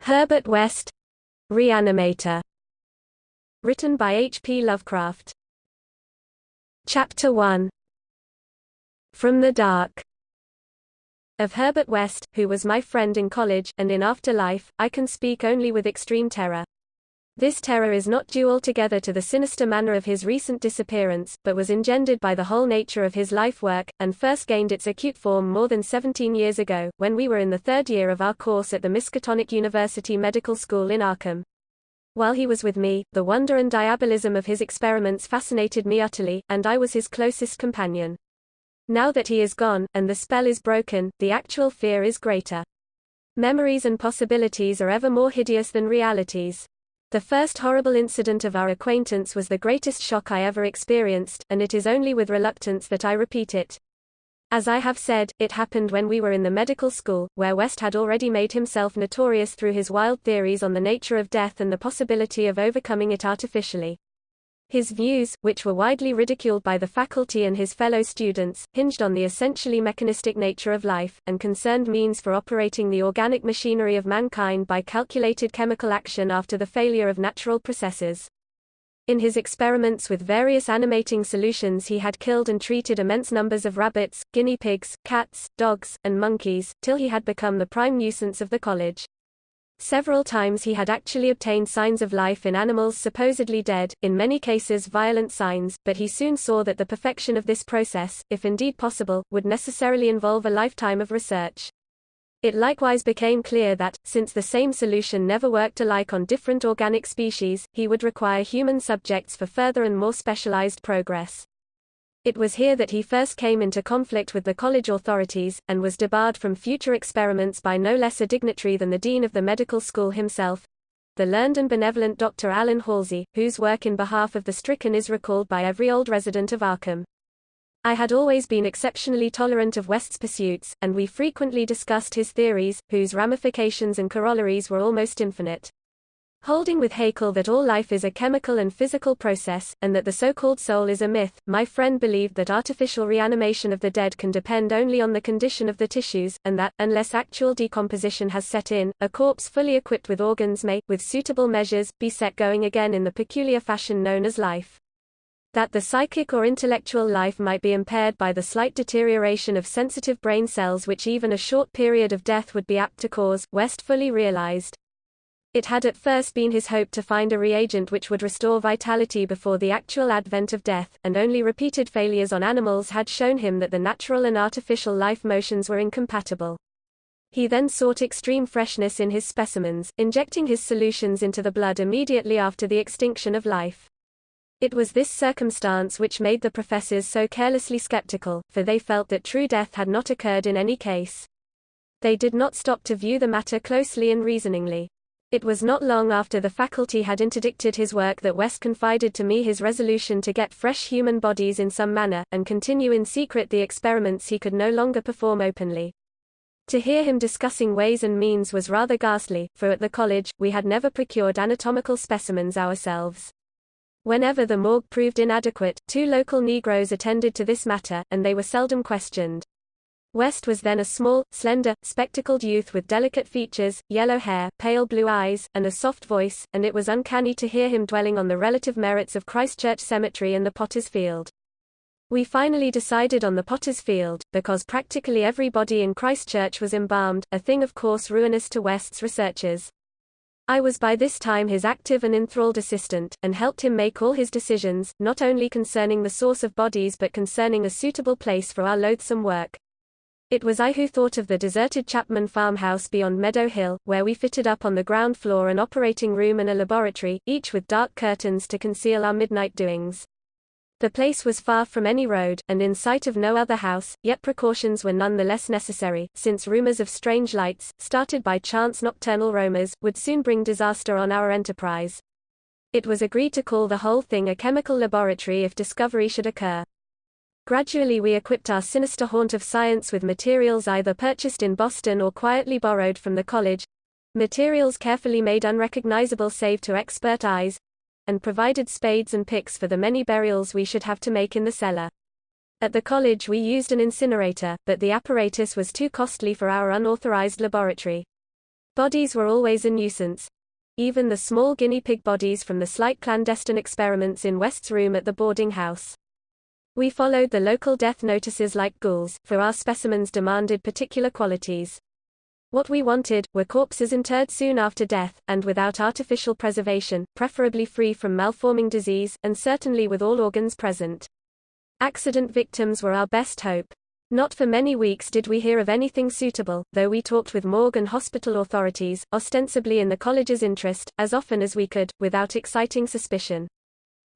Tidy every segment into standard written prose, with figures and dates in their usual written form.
Herbert West, Reanimator. Written by H.P. Lovecraft. Chapter 1. From the Dark. Of Herbert West, who was my friend in college, and in after life, I can speak only with extreme terror. This terror is not due altogether to the sinister manner of his recent disappearance, but was engendered by the whole nature of his life work, and first gained its acute form more than 17 years ago, when we were in the third year of our course at the Miskatonic University Medical School in Arkham. While he was with me, the wonder and diabolism of his experiments fascinated me utterly, and I was his closest companion. Now that he is gone, and the spell is broken, the actual fear is greater. Memories and possibilities are ever more hideous than realities. The first horrible incident of our acquaintance was the greatest shock I ever experienced, and it is only with reluctance that I repeat it. As I have said, it happened when we were in the medical school, where West had already made himself notorious through his wild theories on the nature of death and the possibility of overcoming it artificially. His views, which were widely ridiculed by the faculty and his fellow students, hinged on the essentially mechanistic nature of life, and concerned means for operating the organic machinery of mankind by calculated chemical action after the failure of natural processes. In his experiments with various animating solutions, he had killed and treated immense numbers of rabbits, guinea pigs, cats, dogs, and monkeys, till he had become the prime nuisance of the college. Several times he had actually obtained signs of life in animals supposedly dead, in many cases violent signs, but he soon saw that the perfection of this process, if indeed possible, would necessarily involve a lifetime of research. It likewise became clear that, since the same solution never worked alike on different organic species, he would require human subjects for further and more specialized progress. It was here that he first came into conflict with the college authorities, and was debarred from future experiments by no less a dignitary than the dean of the medical school himself, the learned and benevolent Dr. Allen Halsey, whose work in behalf of the stricken is recalled by every old resident of Arkham. I had always been exceptionally tolerant of West's pursuits, and we frequently discussed his theories, whose ramifications and corollaries were almost infinite. Holding with Haeckel that all life is a chemical and physical process, and that the so-called soul is a myth, my friend believed that artificial reanimation of the dead can depend only on the condition of the tissues, and that, unless actual decomposition has set in, a corpse fully equipped with organs may, with suitable measures, be set going again in the peculiar fashion known as life. That the psychic or intellectual life might be impaired by the slight deterioration of sensitive brain cells which even a short period of death would be apt to cause, West fully realized. It had at first been his hope to find a reagent which would restore vitality before the actual advent of death, and only repeated failures on animals had shown him that the natural and artificial life motions were incompatible. He then sought extreme freshness in his specimens, injecting his solutions into the blood immediately after the extinction of life. It was this circumstance which made the professors so carelessly skeptical, for they felt that true death had not occurred in any case. They did not stop to view the matter closely and reasoningly. It was not long after the faculty had interdicted his work that West confided to me his resolution to get fresh human bodies in some manner, and continue in secret the experiments he could no longer perform openly. To hear him discussing ways and means was rather ghastly, for at the college, we had never procured anatomical specimens ourselves. Whenever the morgue proved inadequate, 2 local Negroes attended to this matter, and they were seldom questioned. West was then a small, slender, spectacled youth with delicate features, yellow hair, pale blue eyes, and a soft voice, and it was uncanny to hear him dwelling on the relative merits of Christchurch Cemetery and the Potter's Field. We finally decided on the Potter's Field, because practically every body in Christchurch was embalmed, a thing of course ruinous to West's researches. I was by this time his active and enthralled assistant, and helped him make all his decisions, not only concerning the source of bodies but concerning a suitable place for our loathsome work. It was I who thought of the deserted Chapman farmhouse beyond Meadow Hill, where we fitted up on the ground floor an operating room and a laboratory, each with dark curtains to conceal our midnight doings. The place was far from any road, and in sight of no other house, yet precautions were none the less necessary, since rumors of strange lights, started by chance nocturnal roamers, would soon bring disaster on our enterprise. It was agreed to call the whole thing a chemical laboratory if discovery should occur. Gradually we equipped our sinister haunt of science with materials either purchased in Boston or quietly borrowed from the college, materials carefully made unrecognizable save to expert eyes, and provided spades and picks for the many burials we should have to make in the cellar. At the college we used an incinerator, but the apparatus was too costly for our unauthorized laboratory. Bodies were always a nuisance. Even the small guinea pig bodies from the slight clandestine experiments in West's room at the boarding house. We followed the local death notices like ghouls, for our specimens demanded particular qualities. What we wanted were corpses interred soon after death, and without artificial preservation, preferably free from malforming disease, and certainly with all organs present. Accident victims were our best hope. Not for many weeks did we hear of anything suitable, though we talked with morgue and hospital authorities, ostensibly in the college's interest, as often as we could, without exciting suspicion.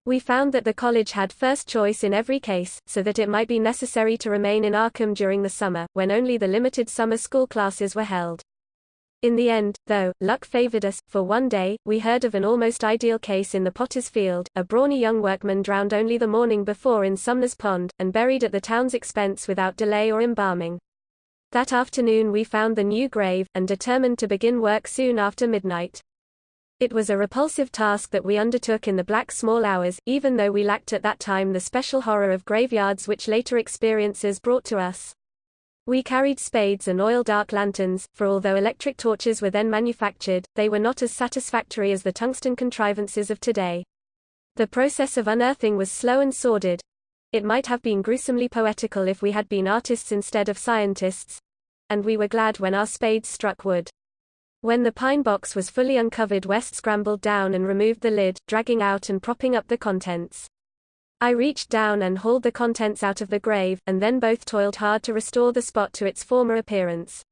We found that the college had first choice in every case, so that it might be necessary to remain in Arkham during the summer, when only the limited summer school classes were held. In the end, though, luck favored us, for one day, we heard of an almost ideal case in the Potter's Field, a brawny young workman drowned only the morning before in Sumner's Pond, and buried at the town's expense without delay or embalming. That afternoon we found the new grave, and determined to begin work soon after midnight. It was a repulsive task that we undertook in the black small hours, even though we lacked at that time the special horror of graveyards which later experiences brought to us. We carried spades and oil-dark lanterns, for although electric torches were then manufactured, they were not as satisfactory as the tungsten contrivances of today. The process of unearthing was slow and sordid. It might have been gruesomely poetical if we had been artists instead of scientists. And we were glad when our spades struck wood. When the pine box was fully uncovered, West scrambled down and removed the lid, dragging out and propping up the contents. I reached down and hauled the contents out of the grave, and then both toiled hard to restore the spot to its former appearance.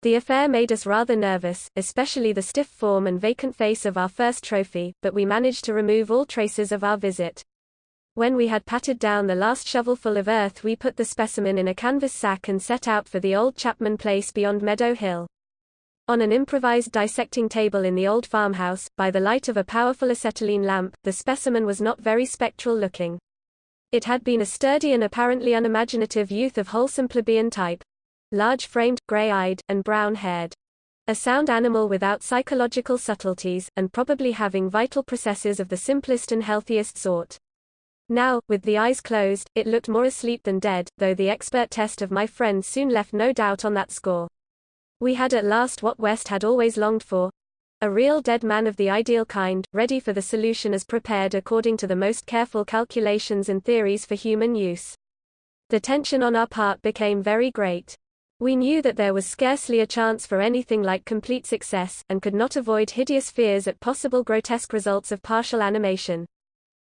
The affair made us rather nervous, especially the stiff form and vacant face of our first trophy, but we managed to remove all traces of our visit. When we had patted down the last shovelful of earth, we put the specimen in a canvas sack and set out for the old Chapman place beyond Meadow Hill. On an improvised dissecting table in the old farmhouse, by the light of a powerful acetylene lamp, the specimen was not very spectral looking. It had been a sturdy and apparently unimaginative youth of wholesome plebeian type. Large-framed, grey-eyed, and brown-haired. A sound animal without psychological subtleties, and probably having vital processes of the simplest and healthiest sort. Now, with the eyes closed, it looked more asleep than dead, though the expert test of my friend soon left no doubt on that score. We had at last what West had always longed for. A real dead man of the ideal kind, ready for the solution as prepared according to the most careful calculations and theories for human use. The tension on our part became very great. We knew that there was scarcely a chance for anything like complete success, and could not avoid hideous fears at possible grotesque results of partial animation.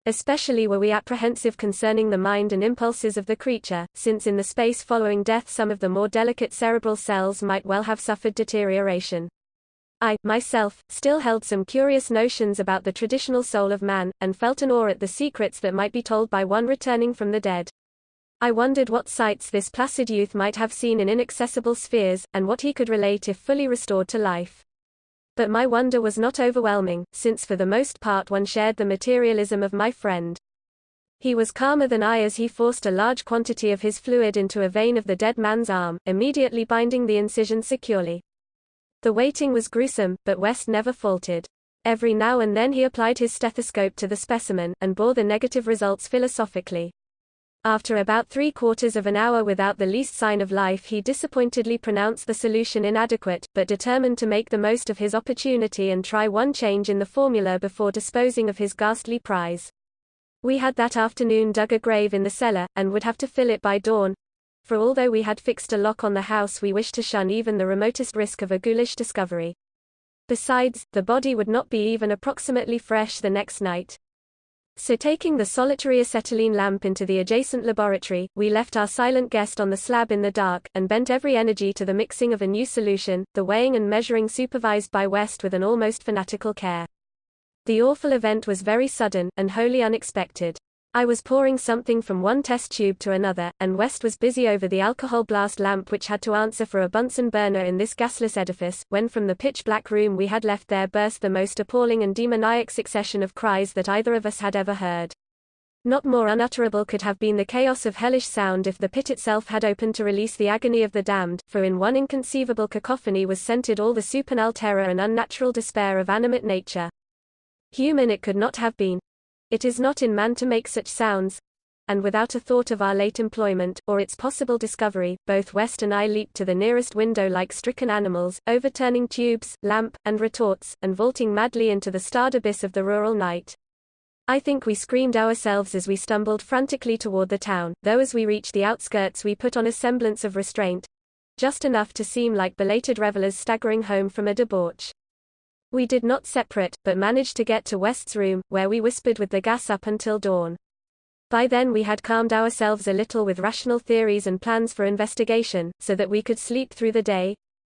Especially were we apprehensive concerning the mind and impulses of the creature, since in the space following death some of the more delicate cerebral cells might well have suffered deterioration. I, myself, still held some curious notions about the traditional soul of man, and felt an awe at the secrets that might be told by one returning from the dead. I wondered what sights this placid youth might have seen in inaccessible spheres, and what he could relate if fully restored to life. But my wonder was not overwhelming, since for the most part one shared the materialism of my friend. He was calmer than I as he forced a large quantity of his fluid into a vein of the dead man's arm, immediately binding the incision securely. The waiting was gruesome, but West never faltered. Every now and then he applied his stethoscope to the specimen, and bore the negative results philosophically. After about 3/4 of an hour without the least sign of life, he disappointedly pronounced the solution inadequate, but determined to make the most of his opportunity and try one change in the formula before disposing of his ghastly prize. We had that afternoon dug a grave in the cellar, and would have to fill it by dawn, for although we had fixed a lock on the house, we wished to shun even the remotest risk of a ghoulish discovery. Besides, the body would not be even approximately fresh the next night. So taking the solitary acetylene lamp into the adjacent laboratory, we left our silent guest on the slab in the dark, and bent every energy to the mixing of a new solution, the weighing and measuring supervised by West with an almost fanatical care. The awful event was very sudden, and wholly unexpected. I was pouring something from one test tube to another, and West was busy over the alcohol blast lamp which had to answer for a Bunsen burner in this gasless edifice, when from the pitch-black room we had left there burst the most appalling and demoniac succession of cries that either of us had ever heard. Not more unutterable could have been the chaos of hellish sound if the pit itself had opened to release the agony of the damned, for in one inconceivable cacophony was centered all the supernal terror and unnatural despair of animate nature. Human it could not have been. It is not in man to make such sounds. and without a thought of our late employment, or its possible discovery, both West and I leaped to the nearest window like stricken animals, overturning tubes, lamp, and retorts, and vaulting madly into the starred abyss of the rural night. I think we screamed ourselves as we stumbled frantically toward the town, though as we reached the outskirts we put on a semblance of restraint, just enough to seem like belated revelers staggering home from a debauch. We did not separate, but managed to get to West's room, where we whispered with the gas up until dawn. By then we had calmed ourselves a little with rational theories and plans for investigation, so that we could sleep through the day,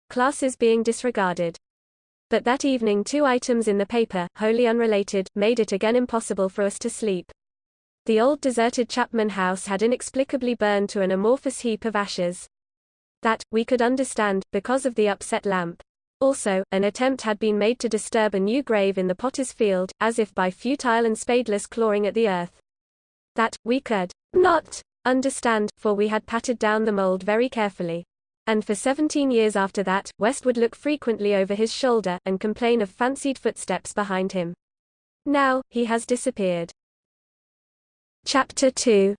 classes being disregarded. But that evening 2 items in the paper, wholly unrelated, made it again impossible for us to sleep. The old deserted Chapman house had inexplicably burned to an amorphous heap of ashes. That, we could understand, because of the upset lamp. Also, an attempt had been made to disturb a new grave in the potter's field, as if by futile and spadeless clawing at the earth. That, we could not understand, for we had patted down the mold very carefully. And for 17 years after that, West would look frequently over his shoulder, and complain of fancied footsteps behind him. Now, he has disappeared. Chapter 2.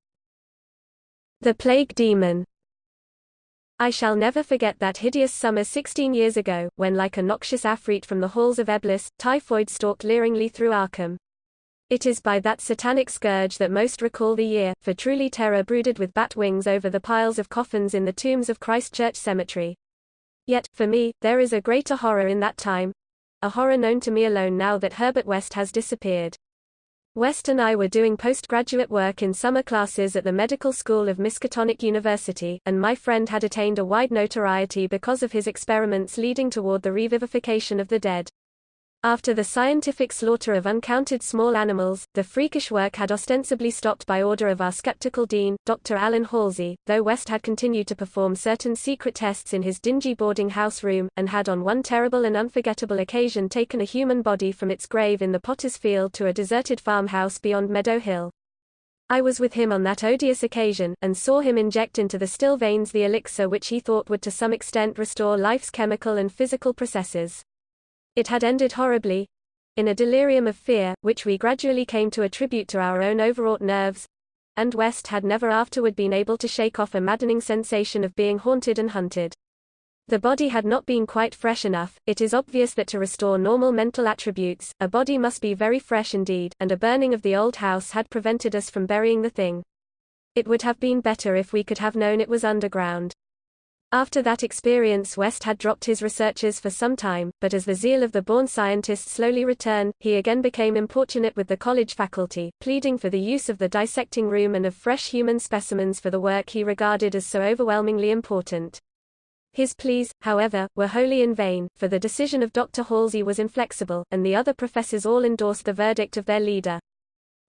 The Plague Demon. I shall never forget that hideous summer 16 years ago, when like a noxious afreet from the halls of Eblis, typhoid stalked leeringly through Arkham. It is by that satanic scourge that most recall the year, for truly terror brooded with bat wings over the piles of coffins in the tombs of Christchurch Cemetery. Yet, for me, there is a greater horror in that time, a horror known to me alone now that Herbert West has disappeared. West and I were doing postgraduate work in summer classes at the medical school of Miskatonic University, and my friend had attained a wide notoriety because of his experiments leading toward the revivification of the dead. After the scientific slaughter of uncounted small animals, the freakish work had ostensibly stopped by order of our skeptical dean, Dr. Alan Halsey, though West had continued to perform certain secret tests in his dingy boarding house room, and had on one terrible and unforgettable occasion taken a human body from its grave in the potter's field to a deserted farmhouse beyond Meadow Hill. I was with him on that odious occasion, and saw him inject into the still veins the elixir which he thought would to some extent restore life's chemical and physical processes. It had ended horribly, in a delirium of fear, which we gradually came to attribute to our own overwrought nerves, and West had never afterward been able to shake off a maddening sensation of being haunted and hunted. The body had not been quite fresh enough. It is obvious that to restore normal mental attributes, a body must be very fresh indeed, and a burning of the old house had prevented us from burying the thing. It would have been better if we could have known it was underground. After that experience West had dropped his researches for some time, but as the zeal of the born scientist slowly returned, he again became importunate with the college faculty, pleading for the use of the dissecting room and of fresh human specimens for the work he regarded as so overwhelmingly important. His pleas, however, were wholly in vain, for the decision of Dr. Halsey was inflexible, and the other professors all endorsed the verdict of their leader.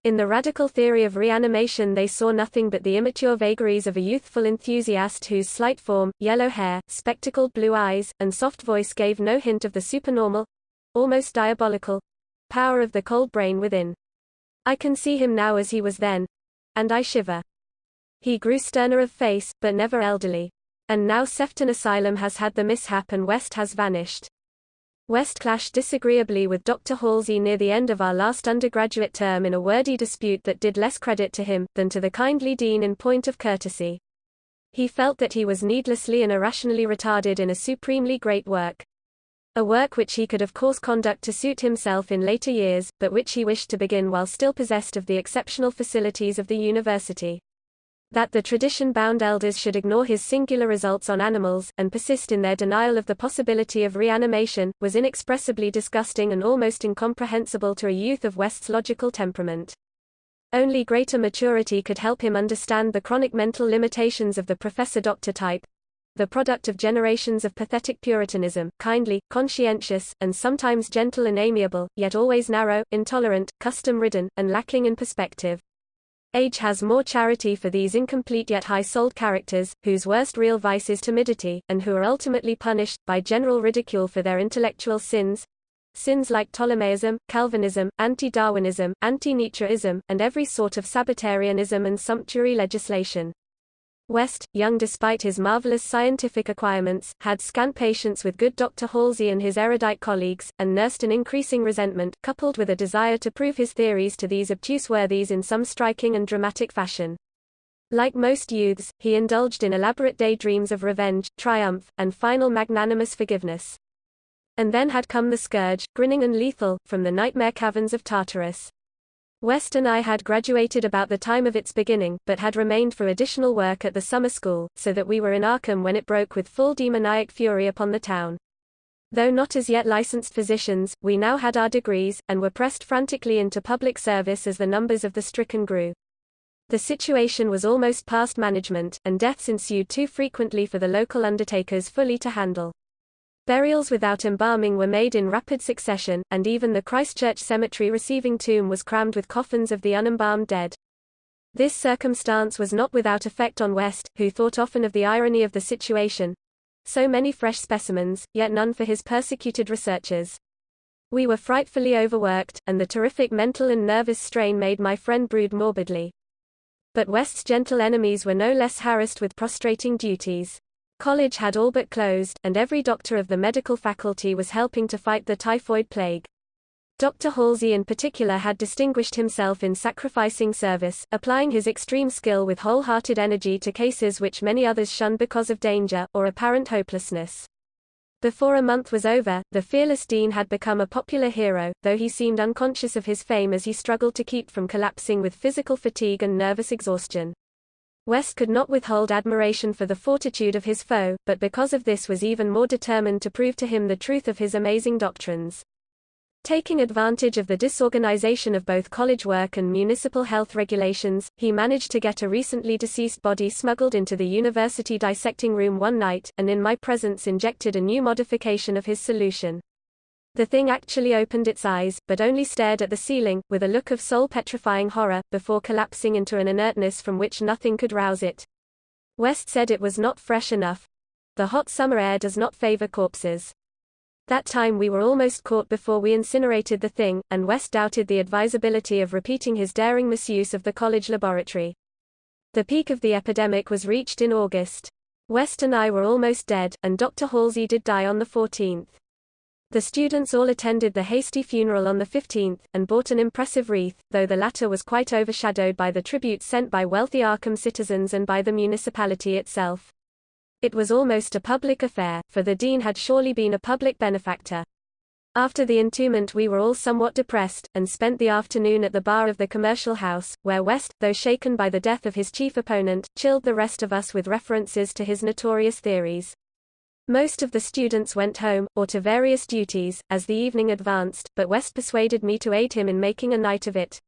In the radical theory of reanimation they saw nothing but the immature vagaries of a youthful enthusiast whose slight form, yellow hair, spectacled blue eyes, and soft voice gave no hint of the supernormal—almost diabolical—power of the cold brain within. I can see him now as he was then, and I shiver. He grew sterner of face, but never elderly. And now Sefton Asylum has had the mishap and West has vanished. West clashed disagreeably with Dr. Halsey near the end of our last undergraduate term in a wordy dispute that did less credit to him than to the kindly dean in point of courtesy. He felt that he was needlessly and irrationally retarded in a supremely great work. A work which he could of course conduct to suit himself in later years, but which he wished to begin while still possessed of the exceptional facilities of the university. That the tradition-bound elders should ignore his singular results on animals, and persist in their denial of the possibility of reanimation, was inexpressibly disgusting and almost incomprehensible to a youth of West's logical temperament. Only greater maturity could help him understand the chronic mental limitations of the professor-doctor type, the product of generations of pathetic puritanism, kindly, conscientious, and sometimes gentle and amiable, yet always narrow, intolerant, custom-ridden, and lacking in perspective. Age has more charity for these incomplete yet high-souled characters, whose worst real vice is timidity, and who are ultimately punished, by general ridicule for their intellectual sins. Sins like Ptolemaism, Calvinism, anti-Darwinism, anti-Nietzscheism, and every sort of Sabbatarianism and sumptuary legislation. West, young despite his marvelous scientific acquirements, had scant patience with good Dr. Halsey and his erudite colleagues, and nursed an increasing resentment, coupled with a desire to prove his theories to these obtuse worthies in some striking and dramatic fashion. Like most youths, he indulged in elaborate daydreams of revenge, triumph, and final magnanimous forgiveness. And then had come the scourge, grinning and lethal, from the nightmare caverns of Tartarus. West and I had graduated about the time of its beginning, but had remained for additional work at the summer school, so that we were in Arkham when it broke with full demoniac fury upon the town. Though not as yet licensed physicians, we now had our degrees, and were pressed frantically into public service as the numbers of the stricken grew. The situation was almost past management, and deaths ensued too frequently for the local undertakers fully to handle. Burials without embalming were made in rapid succession, and even the Christchurch cemetery receiving tomb was crammed with coffins of the unembalmed dead. This circumstance was not without effect on West, who thought often of the irony of the situation. So many fresh specimens, yet none for his persecuted researchers. We were frightfully overworked, and the terrific mental and nervous strain made my friend brood morbidly. But West's gentle enemies were no less harassed with prostrating duties. College had all but closed, and every doctor of the medical faculty was helping to fight the typhoid plague. Dr. Halsey in particular had distinguished himself in sacrificing service, applying his extreme skill with wholehearted energy to cases which many others shunned because of danger, or apparent hopelessness. Before a month was over, the fearless dean had become a popular hero, though he seemed unconscious of his fame as he struggled to keep from collapsing with physical fatigue and nervous exhaustion. West could not withhold admiration for the fortitude of his foe, but because of this was even more determined to prove to him the truth of his amazing doctrines. Taking advantage of the disorganization of both college work and municipal health regulations, he managed to get a recently deceased body smuggled into the university dissecting room one night, and in my presence injected a new modification of his solution. The thing actually opened its eyes, but only stared at the ceiling, with a look of soul-petrifying horror, before collapsing into an inertness from which nothing could rouse it. West said it was not fresh enough. The hot summer air does not favor corpses. That time we were almost caught before we incinerated the thing, and West doubted the advisability of repeating his daring misuse of the college laboratory. The peak of the epidemic was reached in August. West and I were almost dead, and Dr. Halsey did die on the 14th. The students all attended the hasty funeral on the 15th, and bought an impressive wreath, though the latter was quite overshadowed by the tributes sent by wealthy Arkham citizens and by the municipality itself. It was almost a public affair, for the dean had surely been a public benefactor. After the entombment we were all somewhat depressed, and spent the afternoon at the bar of the commercial house, where West, though shaken by the death of his chief opponent, chilled the rest of us with references to his notorious theories. Most of the students went home, or to various duties, as the evening advanced, but West persuaded me to aid him in making a night of it.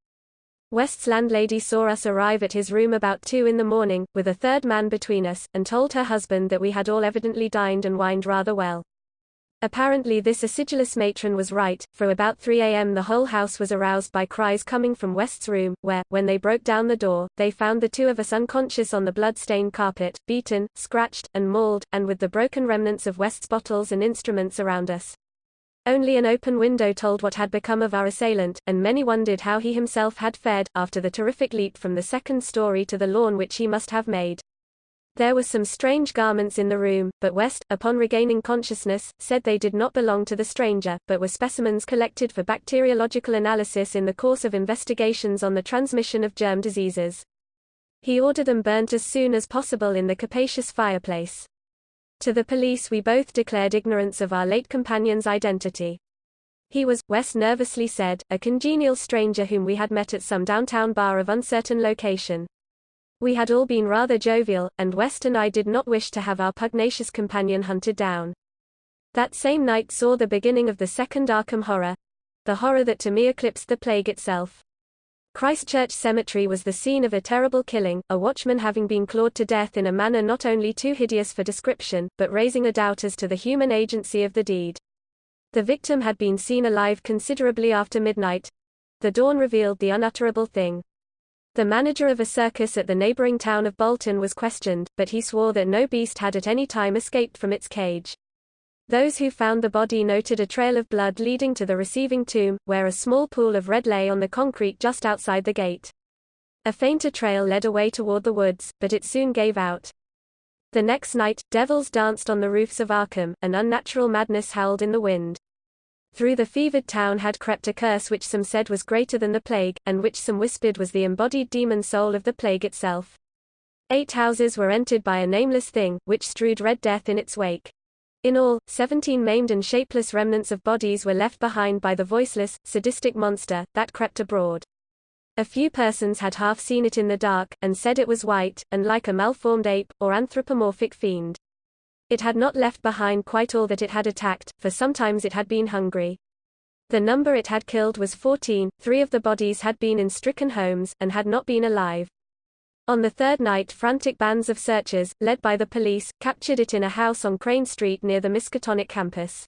West's landlady saw us arrive at his room about 2 in the morning, with a third man between us, and told her husband that we had all evidently dined and wined rather well. Apparently this acidulous matron was right, for about 3 a.m. the whole house was aroused by cries coming from West's room, where, when they broke down the door, they found the two of us unconscious on the blood-stained carpet, beaten, scratched, and mauled, and with the broken remnants of West's bottles and instruments around us. Only an open window told what had become of our assailant, and many wondered how he himself had fared, after the terrific leap from the second story to the lawn which he must have made. There were some strange garments in the room, but West, upon regaining consciousness, said they did not belong to the stranger, but were specimens collected for bacteriological analysis in the course of investigations on the transmission of germ diseases. He ordered them burnt as soon as possible in the capacious fireplace. To the police we both declared ignorance of our late companion's identity. He was, West nervously said, a congenial stranger whom we had met at some downtown bar of uncertain location. We had all been rather jovial, and West and I did not wish to have our pugnacious companion hunted down. That same night saw the beginning of the second Arkham horror, the horror that to me eclipsed the plague itself. Christchurch Cemetery was the scene of a terrible killing, a watchman having been clawed to death in a manner not only too hideous for description, but raising a doubt as to the human agency of the deed. The victim had been seen alive considerably after midnight. The dawn revealed the unutterable thing. The manager of a circus at the neighboring town of Bolton was questioned, but he swore that no beast had at any time escaped from its cage. Those who found the body noted a trail of blood leading to the receiving tomb, where a small pool of red lay on the concrete just outside the gate. A fainter trail led away toward the woods, but it soon gave out. The next night, devils danced on the roofs of Arkham, and unnatural madness howled in the wind. Through the fevered town had crept a curse which some said was greater than the plague, and which some whispered was the embodied demon soul of the plague itself. 8 houses were entered by a nameless thing, which strewed red death in its wake. In all, 17 maimed and shapeless remnants of bodies were left behind by the voiceless, sadistic monster that crept abroad. A few persons had half seen it in the dark, and said it was white, and like a malformed ape, or anthropomorphic fiend. It had not left behind quite all that it had attacked, for sometimes it had been hungry. The number it had killed was 14, 3 of the bodies had been in stricken homes, and had not been alive. On the third night frantic bands of searchers, led by the police, captured it in a house on Crane Street near the Miskatonic campus.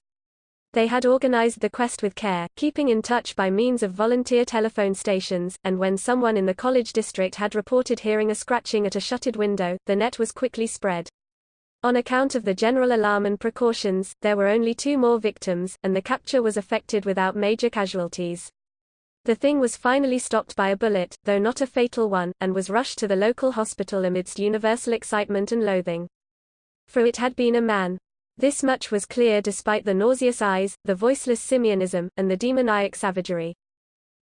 They had organized the quest with care, keeping in touch by means of volunteer telephone stations, and when someone in the college district had reported hearing a scratching at a shuttered window, the net was quickly spread. On account of the general alarm and precautions, there were only 2 more victims, and the capture was effected without major casualties. The thing was finally stopped by a bullet, though not a fatal one, and was rushed to the local hospital amidst universal excitement and loathing. For it had been a man. This much was clear despite the nauseous eyes, the voiceless simianism, and the demoniac savagery.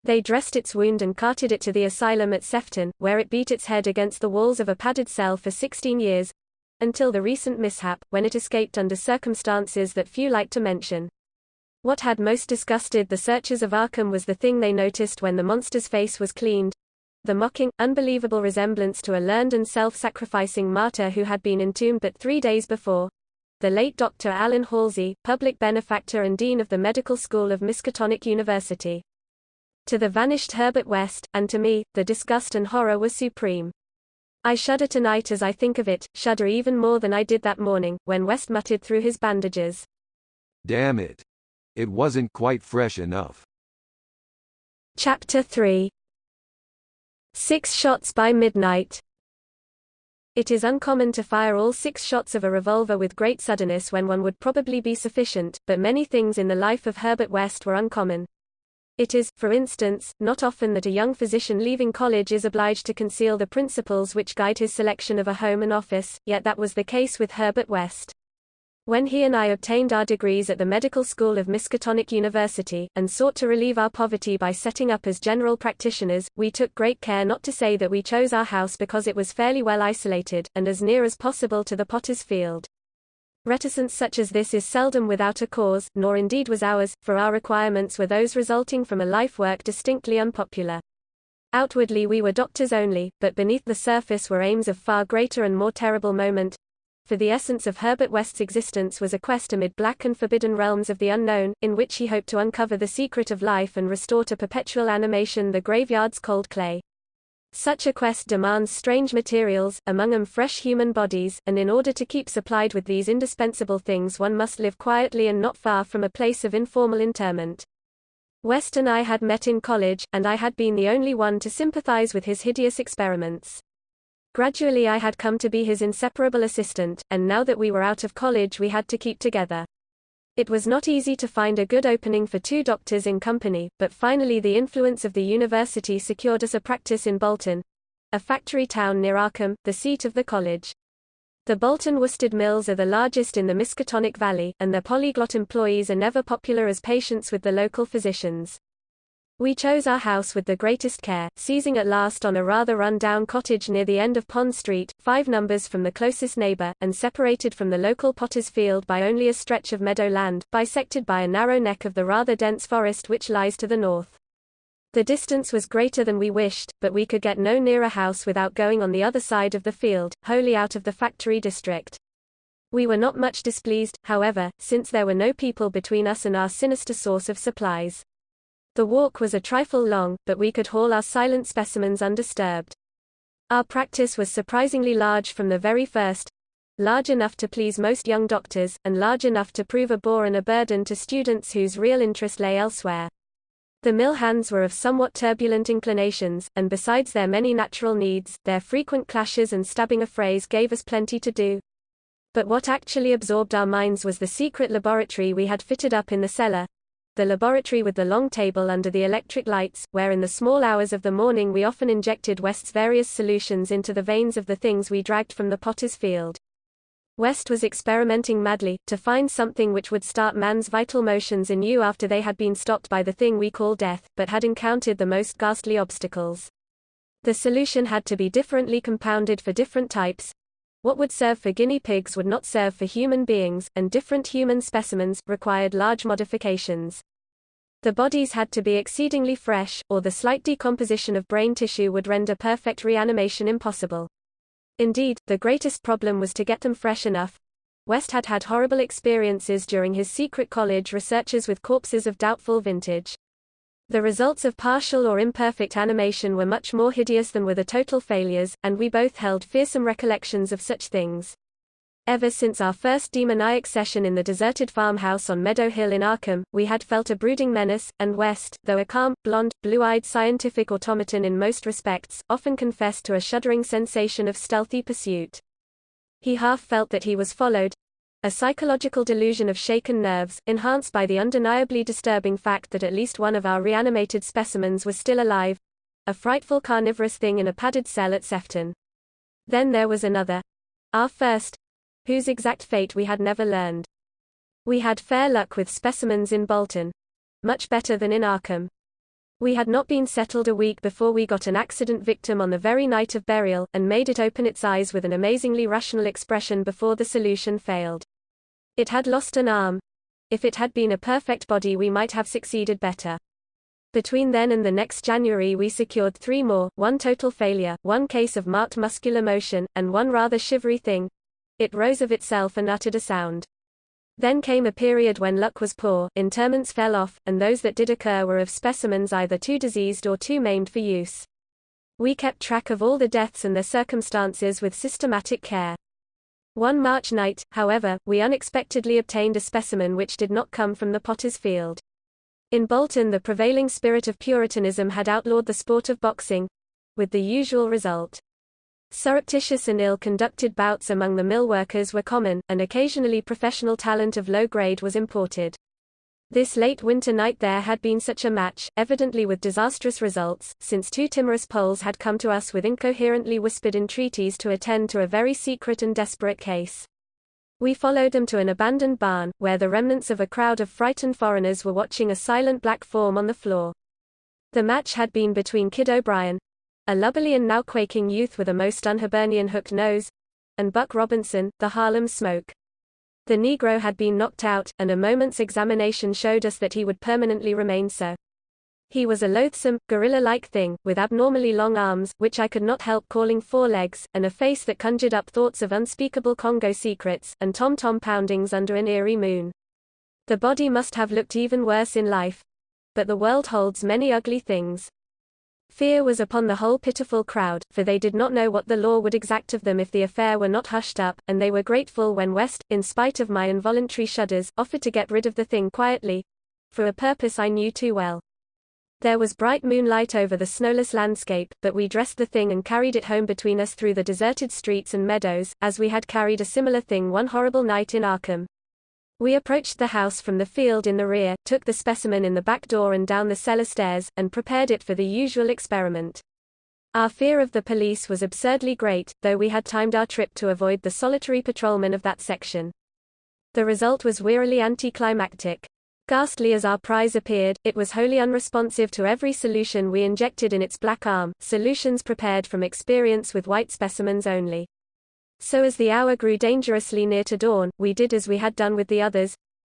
They dressed its wound and carted it to the asylum at Sefton, where it beat its head against the walls of a padded cell for 16 years, until the recent mishap, when it escaped under circumstances that few like to mention. What had most disgusted the searchers of Arkham was the thing they noticed when the monster's face was cleaned. The mocking, unbelievable resemblance to a learned and self-sacrificing martyr who had been entombed but 3 days before. The late Dr. Alan Halsey, public benefactor and dean of the medical school of Miskatonic University. To the vanished Herbert West, and to me, the disgust and horror were supreme. I shudder tonight as I think of it, shudder even more than I did that morning, when West muttered through his bandages. Damn it. It wasn't quite fresh enough. Chapter 3. 6 shots by midnight. It is uncommon to fire all 6 shots of a revolver with great suddenness when one would probably be sufficient, but many things in the life of Herbert West were uncommon. It is, for instance, not often that a young physician leaving college is obliged to conceal the principles which guide his selection of a home and office, yet that was the case with Herbert West. When he and I obtained our degrees at the medical school of Miskatonic University, and sought to relieve our poverty by setting up as general practitioners, we took great care not to say that we chose our house because it was fairly well isolated, and as near as possible to the potter's field. Reticence such as this is seldom without a cause, nor indeed was ours, for our requirements were those resulting from a life work distinctly unpopular. Outwardly we were doctors only, but beneath the surface were aims of far greater and more terrible moment. For the essence of Herbert West's existence was a quest amid black and forbidden realms of the unknown, in which he hoped to uncover the secret of life and restore to perpetual animation the graveyard's cold clay. Such a quest demands strange materials, among them fresh human bodies, and in order to keep supplied with these indispensable things one must live quietly and not far from a place of informal interment. West and I had met in college, and I had been the only one to sympathize with his hideous experiments. Gradually I had come to be his inseparable assistant, and now that we were out of college we had to keep together. It was not easy to find a good opening for 2 doctors in company, but finally the influence of the university secured us a practice in Bolton, a factory town near Arkham, the seat of the college. The Bolton worsted mills are the largest in the Miskatonic Valley, and their polyglot employees are never popular as patients with the local physicians. We chose our house with the greatest care, seizing at last on a rather run-down cottage near the end of Pond Street, 5 numbers from the closest neighbor, and separated from the local potter's field by only a stretch of meadow land, bisected by a narrow neck of the rather dense forest which lies to the north. The distance was greater than we wished, but we could get no nearer house without going on the other side of the field, wholly out of the factory district. We were not much displeased, however, since there were no people between us and our sinister source of supplies. The walk was a trifle long, but we could haul our silent specimens undisturbed. Our practice was surprisingly large from the very first, large enough to please most young doctors, and large enough to prove a bore and a burden to students whose real interest lay elsewhere. The mill hands were of somewhat turbulent inclinations, and besides their many natural needs, their frequent clashes and stabbing affrays gave us plenty to do. But what actually absorbed our minds was the secret laboratory we had fitted up in the cellar. The laboratory with the long table under the electric lights, where in the small hours of the morning we often injected West's various solutions into the veins of the things we dragged from the potter's field. West was experimenting madly, to find something which would start man's vital motions anew after they had been stopped by the thing we call death, but had encountered the most ghastly obstacles. The solution had to be differently compounded for different types. What would serve for guinea pigs would not serve for human beings, and different human specimens required large modifications. The bodies had to be exceedingly fresh, or the slight decomposition of brain tissue would render perfect reanimation impossible. Indeed, the greatest problem was to get them fresh enough. West had had horrible experiences during his secret college researches with corpses of doubtful vintage. The results of partial or imperfect animation were much more hideous than were the total failures, and we both held fearsome recollections of such things. Ever since our first demoniac session in the deserted farmhouse on Meadow Hill in Arkham, we had felt a brooding menace, and West, though a calm, blonde, blue-eyed scientific automaton in most respects, often confessed to a shuddering sensation of stealthy pursuit. He half felt that he was followed, a psychological delusion of shaken nerves, enhanced by the undeniably disturbing fact that at least one of our reanimated specimens was still alive, a frightful carnivorous thing in a padded cell at Sefton. Then there was another, our first, whose exact fate we had never learned. We had fair luck with specimens in Bolton. Much better than in Arkham. We had not been settled a week before we got an accident victim on the very night of burial, and made it open its eyes with an amazingly rational expression before the solution failed. It had lost an arm. If it had been a perfect body we might have succeeded better. Between then and the next January we secured 3 more, 1 total failure, 1 case of marked muscular motion, and 1 rather shivery thing. It rose of itself and uttered a sound. Then came a period when luck was poor, interments fell off, and those that did occur were of specimens either too diseased or too maimed for use. We kept track of all the deaths and their circumstances with systematic care. One March night, however, we unexpectedly obtained a specimen which did not come from the potter's field. In Bolton the prevailing spirit of Puritanism had outlawed the sport of boxing, with the usual result. Surreptitious and ill-conducted bouts among the mill workers were common, and occasionally professional talent of low grade was imported. This late winter night there had been such a match, evidently with disastrous results, since 2 timorous Poles had come to us with incoherently whispered entreaties to attend to a very secret and desperate case. We followed them to an abandoned barn, where the remnants of a crowd of frightened foreigners were watching a silent black form on the floor. The match had been between Kid O'Brien, a lubberly and now quaking youth with a most un-Hibernian hooked nose, and Buck Robinson, the Harlem Smoke. The Negro had been knocked out, and a moment's examination showed us that he would permanently remain so. He was a loathsome, gorilla-like thing, with abnormally long arms, which I could not help calling 4 legs, and a face that conjured up thoughts of unspeakable Congo secrets, and tom-tom poundings under an eerie moon. The body must have looked even worse in life. But the world holds many ugly things. Fear was upon the whole pitiful crowd, for they did not know what the law would exact of them if the affair were not hushed up, and they were grateful when West, in spite of my involuntary shudders, offered to get rid of the thing quietly, for a purpose I knew too well. There was bright moonlight over the snowless landscape, but we dressed the thing and carried it home between us through the deserted streets and meadows, as we had carried a similar thing one horrible night in Arkham. We approached the house from the field in the rear, took the specimen in the back door and down the cellar stairs, and prepared it for the usual experiment. Our fear of the police was absurdly great, though we had timed our trip to avoid the solitary patrolman of that section. The result was wearily anticlimactic. Ghastly as our prize appeared, it was wholly unresponsive to every solution we injected in its black arm, solutions prepared from experience with white specimens only. So as the hour grew dangerously near to dawn, we did as we had done with the others,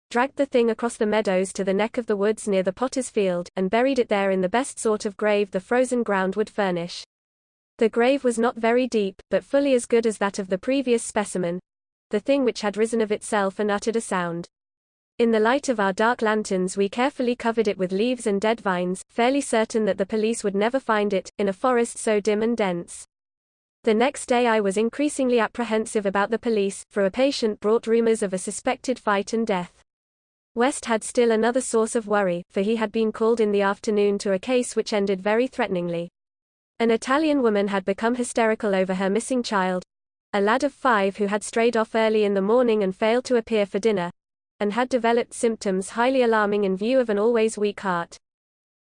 dragged the thing across the meadows to the neck of the woods near the potter's field, and buried it there in the best sort of grave the frozen ground would furnish. The grave was not very deep, but fully as good as that of the previous specimen, the thing which had risen of itself and uttered a sound. In the light of our dark lanterns we carefully covered it with leaves and dead vines, fairly certain that the police would never find it, in a forest so dim and dense. The next day I was increasingly apprehensive about the police, for a patient brought rumors of a suspected fight and death. West had still another source of worry, for he had been called in the afternoon to a case which ended very threateningly. An Italian woman had become hysterical over her missing child, a lad of 5 who had strayed off early in the morning and failed to appear for dinner, and had developed symptoms highly alarming in view of an always weak heart.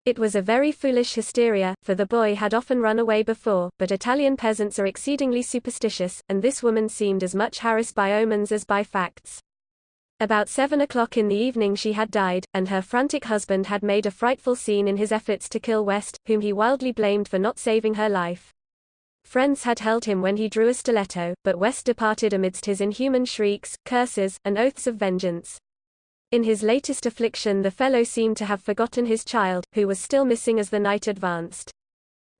It was a very foolish hysteria, for the boy had often run away before, but Italian peasants are exceedingly superstitious, and this woman seemed as much harassed by omens as by facts. About 7 o'clock in the evening she had died, and her frantic husband had made a frightful scene in his efforts to kill West, whom he wildly blamed for not saving her life. Friends had held him when he drew a stiletto, but West departed amidst his inhuman shrieks, curses, and oaths of vengeance. In his latest affliction the fellow seemed to have forgotten his child, who was still missing as the night advanced.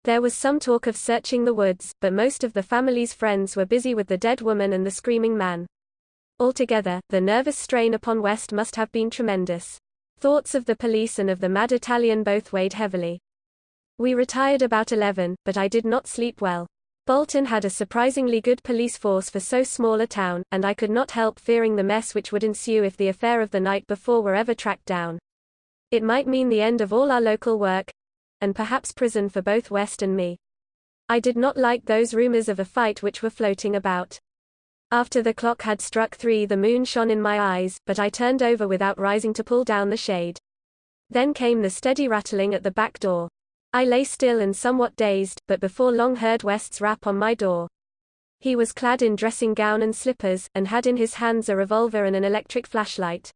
There was some talk of searching the woods, but most of the family's friends were busy with the dead woman and the screaming man. Altogether, the nervous strain upon West must have been tremendous. Thoughts of the police and of the mad Italian both weighed heavily. We retired about 11, but I did not sleep well. Bolton had a surprisingly good police force for so small a town, and I could not help fearing the mess which would ensue if the affair of the night before were ever tracked down. It might mean the end of all our local work, and perhaps prison for both West and me. I did not like those rumors of a fight which were floating about. After the clock had struck 3 the moon shone in my eyes, but I turned over without rising to pull down the shade. Then came the steady rattling at the back door. I lay still and somewhat dazed, but before long heard West's rap on my door. He was clad in dressing gown and slippers, and had in his hands a revolver and an electric flashlight.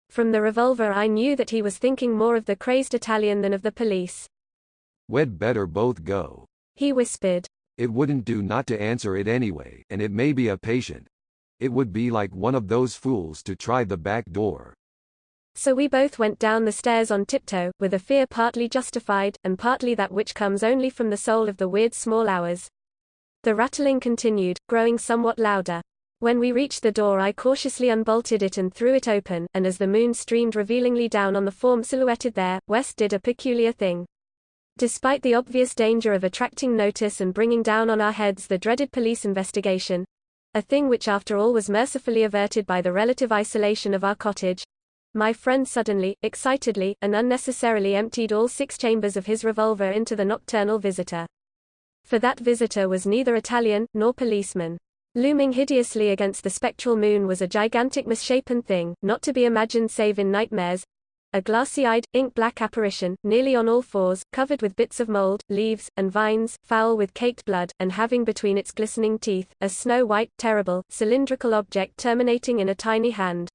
From the revolver I knew that he was thinking more of the crazed Italian than of the police. "We'd better both go," he whispered. "It wouldn't do not to answer it anyway, and it may be a patient. It would be like one of those fools to try the back door." So we both went down the stairs on tiptoe, with a fear partly justified, and partly that which comes only from the soul of the weird small hours. The rattling continued, growing somewhat louder. When we reached the door I cautiously unbolted it and threw it open, and as the moon streamed revealingly down on the form silhouetted there, West did a peculiar thing. Despite the obvious danger of attracting notice and bringing down on our heads the dreaded police investigation, a thing which after all was mercifully averted by the relative isolation of our cottage, my friend suddenly, excitedly, and unnecessarily emptied all 6 chambers of his revolver into the nocturnal visitor. For that visitor was neither Italian, nor policeman. Looming hideously against the spectral moon was a gigantic misshapen thing, not to be imagined save in nightmares, a glassy-eyed, ink-black apparition, nearly on all fours, covered with bits of mold, leaves, and vines, foul with caked blood, and having between its glistening teeth, a snow-white, terrible, cylindrical object terminating in a tiny hand.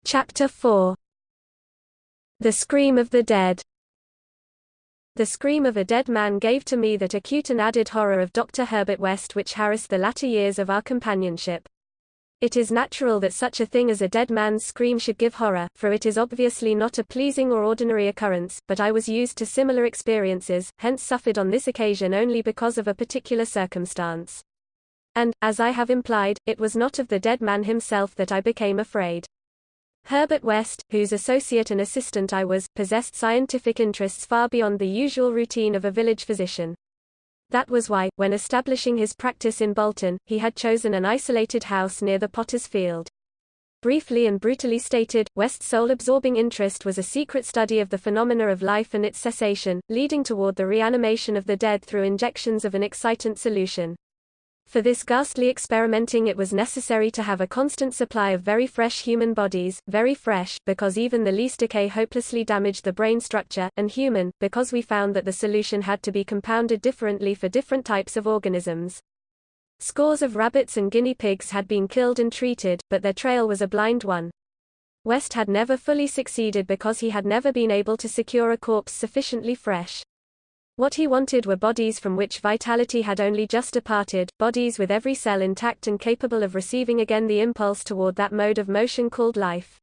Chapter 4. The Scream of the Dead. The scream of a dead man gave to me that acute and added horror of Dr. Herbert West which harassed the latter years of our companionship. It is natural that such a thing as a dead man's scream should give horror, for it is obviously not a pleasing or ordinary occurrence, but I was used to similar experiences, hence suffered on this occasion only because of a particular circumstance. And, as I have implied, it was not of the dead man himself that I became afraid. Herbert West, whose associate and assistant I was, possessed scientific interests far beyond the usual routine of a village physician. That was why, when establishing his practice in Bolton, he had chosen an isolated house near the Potter's Field. Briefly and brutally stated, West's sole-absorbing interest was a secret study of the phenomena of life and its cessation, leading toward the reanimation of the dead through injections of an excitant solution. For this ghastly experimenting it was necessary to have a constant supply of very fresh human bodies, very fresh, because even the least decay hopelessly damaged the brain structure, and human, because we found that the solution had to be compounded differently for different types of organisms. Scores of rabbits and guinea pigs had been killed and treated, but their trail was a blind one. West had never fully succeeded because he had never been able to secure a corpse sufficiently fresh. What he wanted were bodies from which vitality had only just departed, bodies with every cell intact and capable of receiving again the impulse toward that mode of motion called life.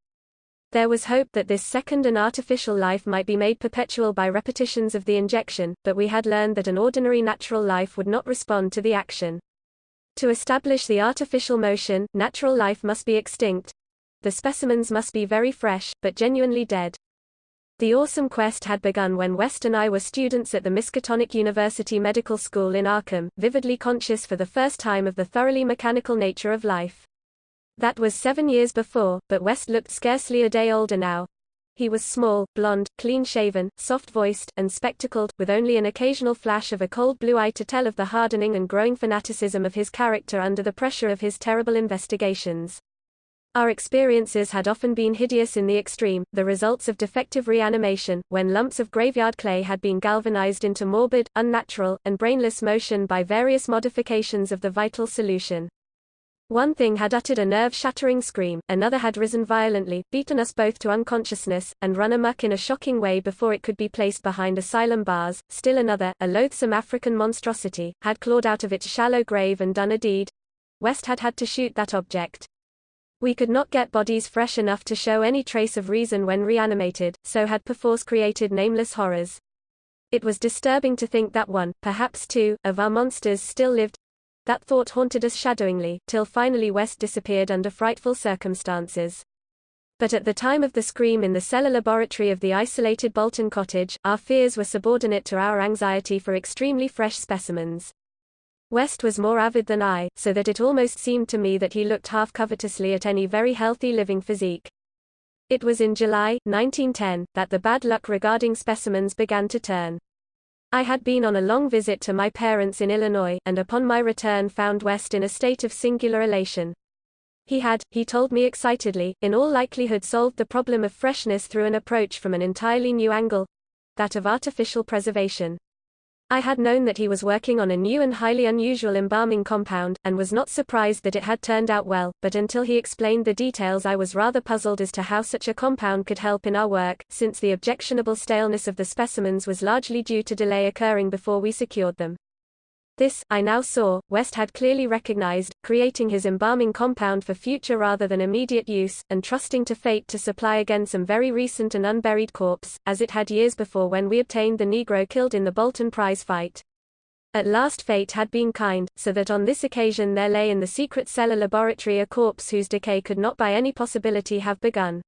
There was hope that this second and artificial life might be made perpetual by repetitions of the injection, but we had learned that an ordinary natural life would not respond to the action. To establish the artificial motion, natural life must be extinct. The specimens must be very fresh, but genuinely dead. The awesome quest had begun when West and I were students at the Miskatonic University Medical School in Arkham, vividly conscious for the first time of the thoroughly mechanical nature of life. That was 7 years before, but West looked scarcely a day older now. He was small, blond, clean-shaven, soft-voiced, and spectacled, with only an occasional flash of a cold blue eye to tell of the hardening and growing fanaticism of his character under the pressure of his terrible investigations. Our experiences had often been hideous in the extreme, the results of defective reanimation, when lumps of graveyard clay had been galvanized into morbid, unnatural, and brainless motion by various modifications of the vital solution. One thing had uttered a nerve-shattering scream, another had risen violently, beaten us both to unconsciousness, and run amok in a shocking way before it could be placed behind asylum bars. Still another, a loathsome African monstrosity, had clawed out of its shallow grave and done a deed. West had had to shoot that object. We could not get bodies fresh enough to show any trace of reason when reanimated, so had perforce created nameless horrors. It was disturbing to think that one, perhaps two, of our monsters still lived. That thought haunted us shadowingly, till finally West disappeared under frightful circumstances. But at the time of the scream in the cellar laboratory of the isolated Bolton cottage, our fears were subordinate to our anxiety for extremely fresh specimens. West was more avid than I, so that it almost seemed to me that he looked half covetously at any very healthy living physique. It was in July, 1910, that the bad luck regarding specimens began to turn. I had been on a long visit to my parents in Illinois, and upon my return found West in a state of singular elation. He had, he told me excitedly, in all likelihood solved the problem of freshness through an approach from an entirely new angle, that of artificial preservation. I had known that he was working on a new and highly unusual embalming compound, and was not surprised that it had turned out well, but until he explained the details I was rather puzzled as to how such a compound could help in our work, since the objectionable staleness of the specimens was largely due to delay occurring before we secured them. This, I now saw, West had clearly recognized, creating his embalming compound for future rather than immediate use, and trusting to fate to supply again some very recent and unburied corpse, as it had years before when we obtained the Negro killed in the Bolton prize fight. At last fate had been kind, so that on this occasion there lay in the secret cellar laboratory a corpse whose decay could not by any possibility have begun.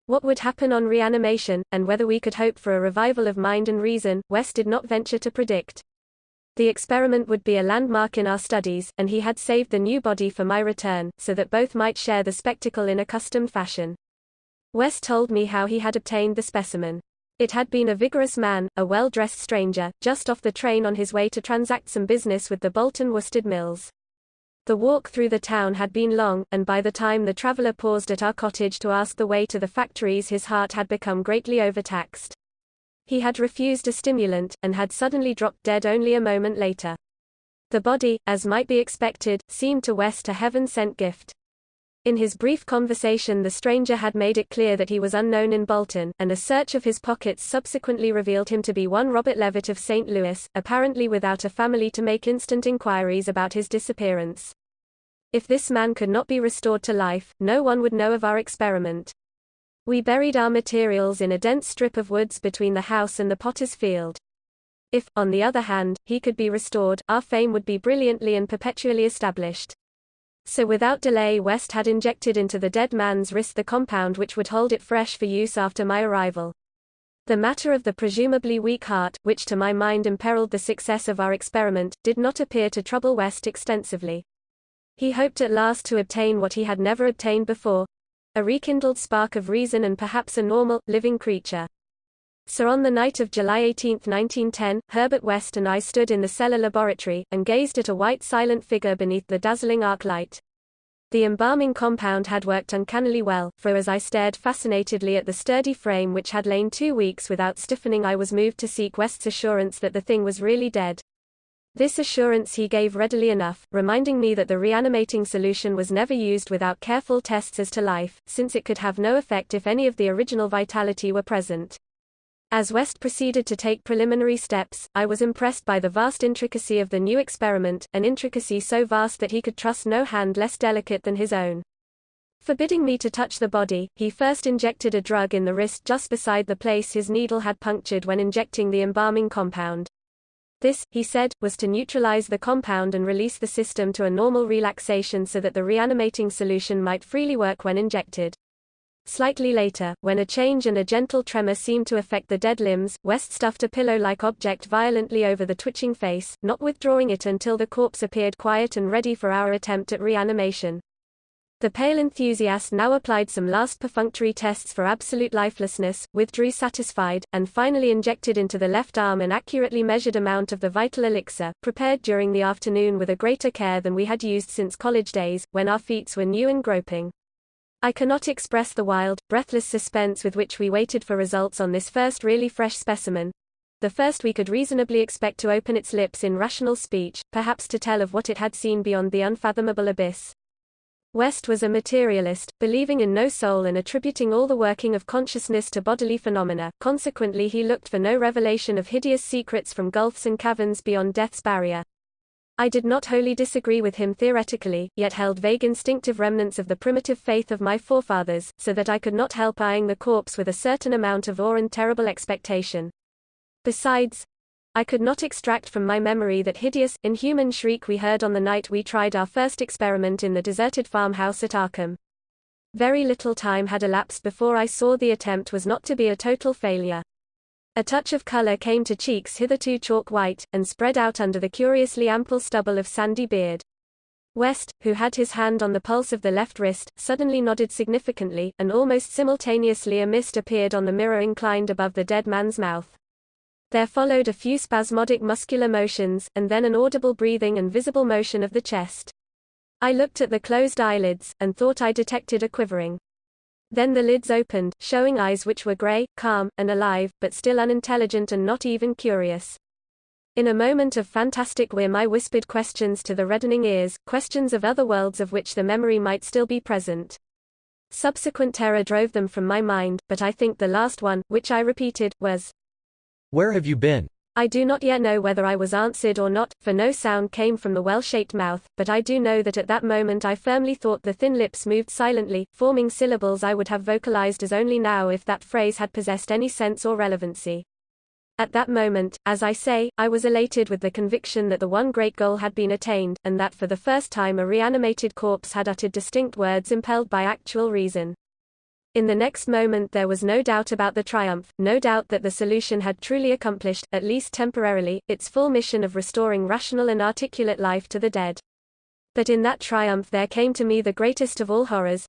What would happen on reanimation, and whether we could hope for a revival of mind and reason, West did not venture to predict. The experiment would be a landmark in our studies, and he had saved the new body for my return, so that both might share the spectacle in accustomed fashion. West told me how he had obtained the specimen. It had been a vigorous man, a well-dressed stranger, just off the train on his way to transact some business with the Bolton worsted mills. The walk through the town had been long, and by the time the traveler paused at our cottage to ask the way to the factories his heart had become greatly overtaxed. He had refused a stimulant, and had suddenly dropped dead only a moment later. The body, as might be expected, seemed to West a heaven-sent gift. In his brief conversation the stranger had made it clear that he was unknown in Bolton, and a search of his pockets subsequently revealed him to be one Robert Levitt of St. Louis, apparently without a family to make instant inquiries about his disappearance. If this man could not be restored to life, no one would know of our experiment. We buried our materials in a dense strip of woods between the house and the potter's field. If, on the other hand, he could be restored, our fame would be brilliantly and perpetually established. So without delay West had injected into the dead man's wrist the compound which would hold it fresh for use after my arrival. The matter of the presumably weak heart, which to my mind imperiled the success of our experiment, did not appear to trouble West extensively. He hoped at last to obtain what he had never obtained before, a rekindled spark of reason and perhaps a normal, living creature. So on the night of July 18, 1910, Herbert West and I stood in the cellar laboratory, and gazed at a white silent figure beneath the dazzling arc light. The embalming compound had worked uncannily well, for as I stared fascinatedly at the sturdy frame which had lain 2 weeks without stiffening I was moved to seek West's assurance that the thing was really dead. This assurance he gave readily enough, reminding me that the reanimating solution was never used without careful tests as to life, since it could have no effect if any of the original vitality were present. As West proceeded to take preliminary steps, I was impressed by the vast intricacy of the new experiment, an intricacy so vast that he could trust no hand less delicate than his own. Forbidding me to touch the body, he first injected a drug in the wrist just beside the place his needle had punctured when injecting the embalming compound. This, he said, was to neutralize the compound and release the system to a normal relaxation so that the reanimating solution might freely work when injected. Slightly later, when a change and a gentle tremor seemed to affect the dead limbs, West stuffed a pillow-like object violently over the twitching face, not withdrawing it until the corpse appeared quiet and ready for our attempt at reanimation. The pale enthusiast now applied some last perfunctory tests for absolute lifelessness, withdrew satisfied, and finally injected into the left arm an accurately measured amount of the vital elixir, prepared during the afternoon with a greater care than we had used since college days, when our feet were new and groping. I cannot express the wild, breathless suspense with which we waited for results on this first really fresh specimen. The first we could reasonably expect to open its lips in rational speech, perhaps to tell of what it had seen beyond the unfathomable abyss. West was a materialist, believing in no soul and attributing all the working of consciousness to bodily phenomena. Consequently, he looked for no revelation of hideous secrets from gulfs and caverns beyond death's barrier. I did not wholly disagree with him theoretically, yet held vague instinctive remnants of the primitive faith of my forefathers, so that I could not help eyeing the corpse with a certain amount of awe and terrible expectation. Besides, I could not extract from my memory that hideous, inhuman shriek we heard on the night we tried our first experiment in the deserted farmhouse at Arkham. Very little time had elapsed before I saw the attempt was not to be a total failure. A touch of color came to cheeks hitherto chalk white, and spread out under the curiously ample stubble of sandy beard. West, who had his hand on the pulse of the left wrist, suddenly nodded significantly, and almost simultaneously a mist appeared on the mirror inclined above the dead man's mouth. There followed a few spasmodic muscular motions, and then an audible breathing and visible motion of the chest. I looked at the closed eyelids, and thought I detected a quivering. Then the lids opened, showing eyes which were gray, calm, and alive, but still unintelligent and not even curious. In a moment of fantastic whim I whispered questions to the reddening ears, questions of other worlds of which the memory might still be present. Subsequent terror drove them from my mind, but I think the last one, which I repeated, was, "Where have you been?" I do not yet know whether I was answered or not, for no sound came from the well-shaped mouth, but I do know that at that moment I firmly thought the thin lips moved silently, forming syllables I would have vocalized as only now if that phrase had possessed any sense or relevancy. At that moment, as I say, I was elated with the conviction that the one great goal had been attained, and that for the first time a reanimated corpse had uttered distinct words impelled by actual reason. In the next moment there was no doubt about the triumph, no doubt that the solution had truly accomplished, at least temporarily, its full mission of restoring rational and articulate life to the dead. But in that triumph there came to me the greatest of all horrors.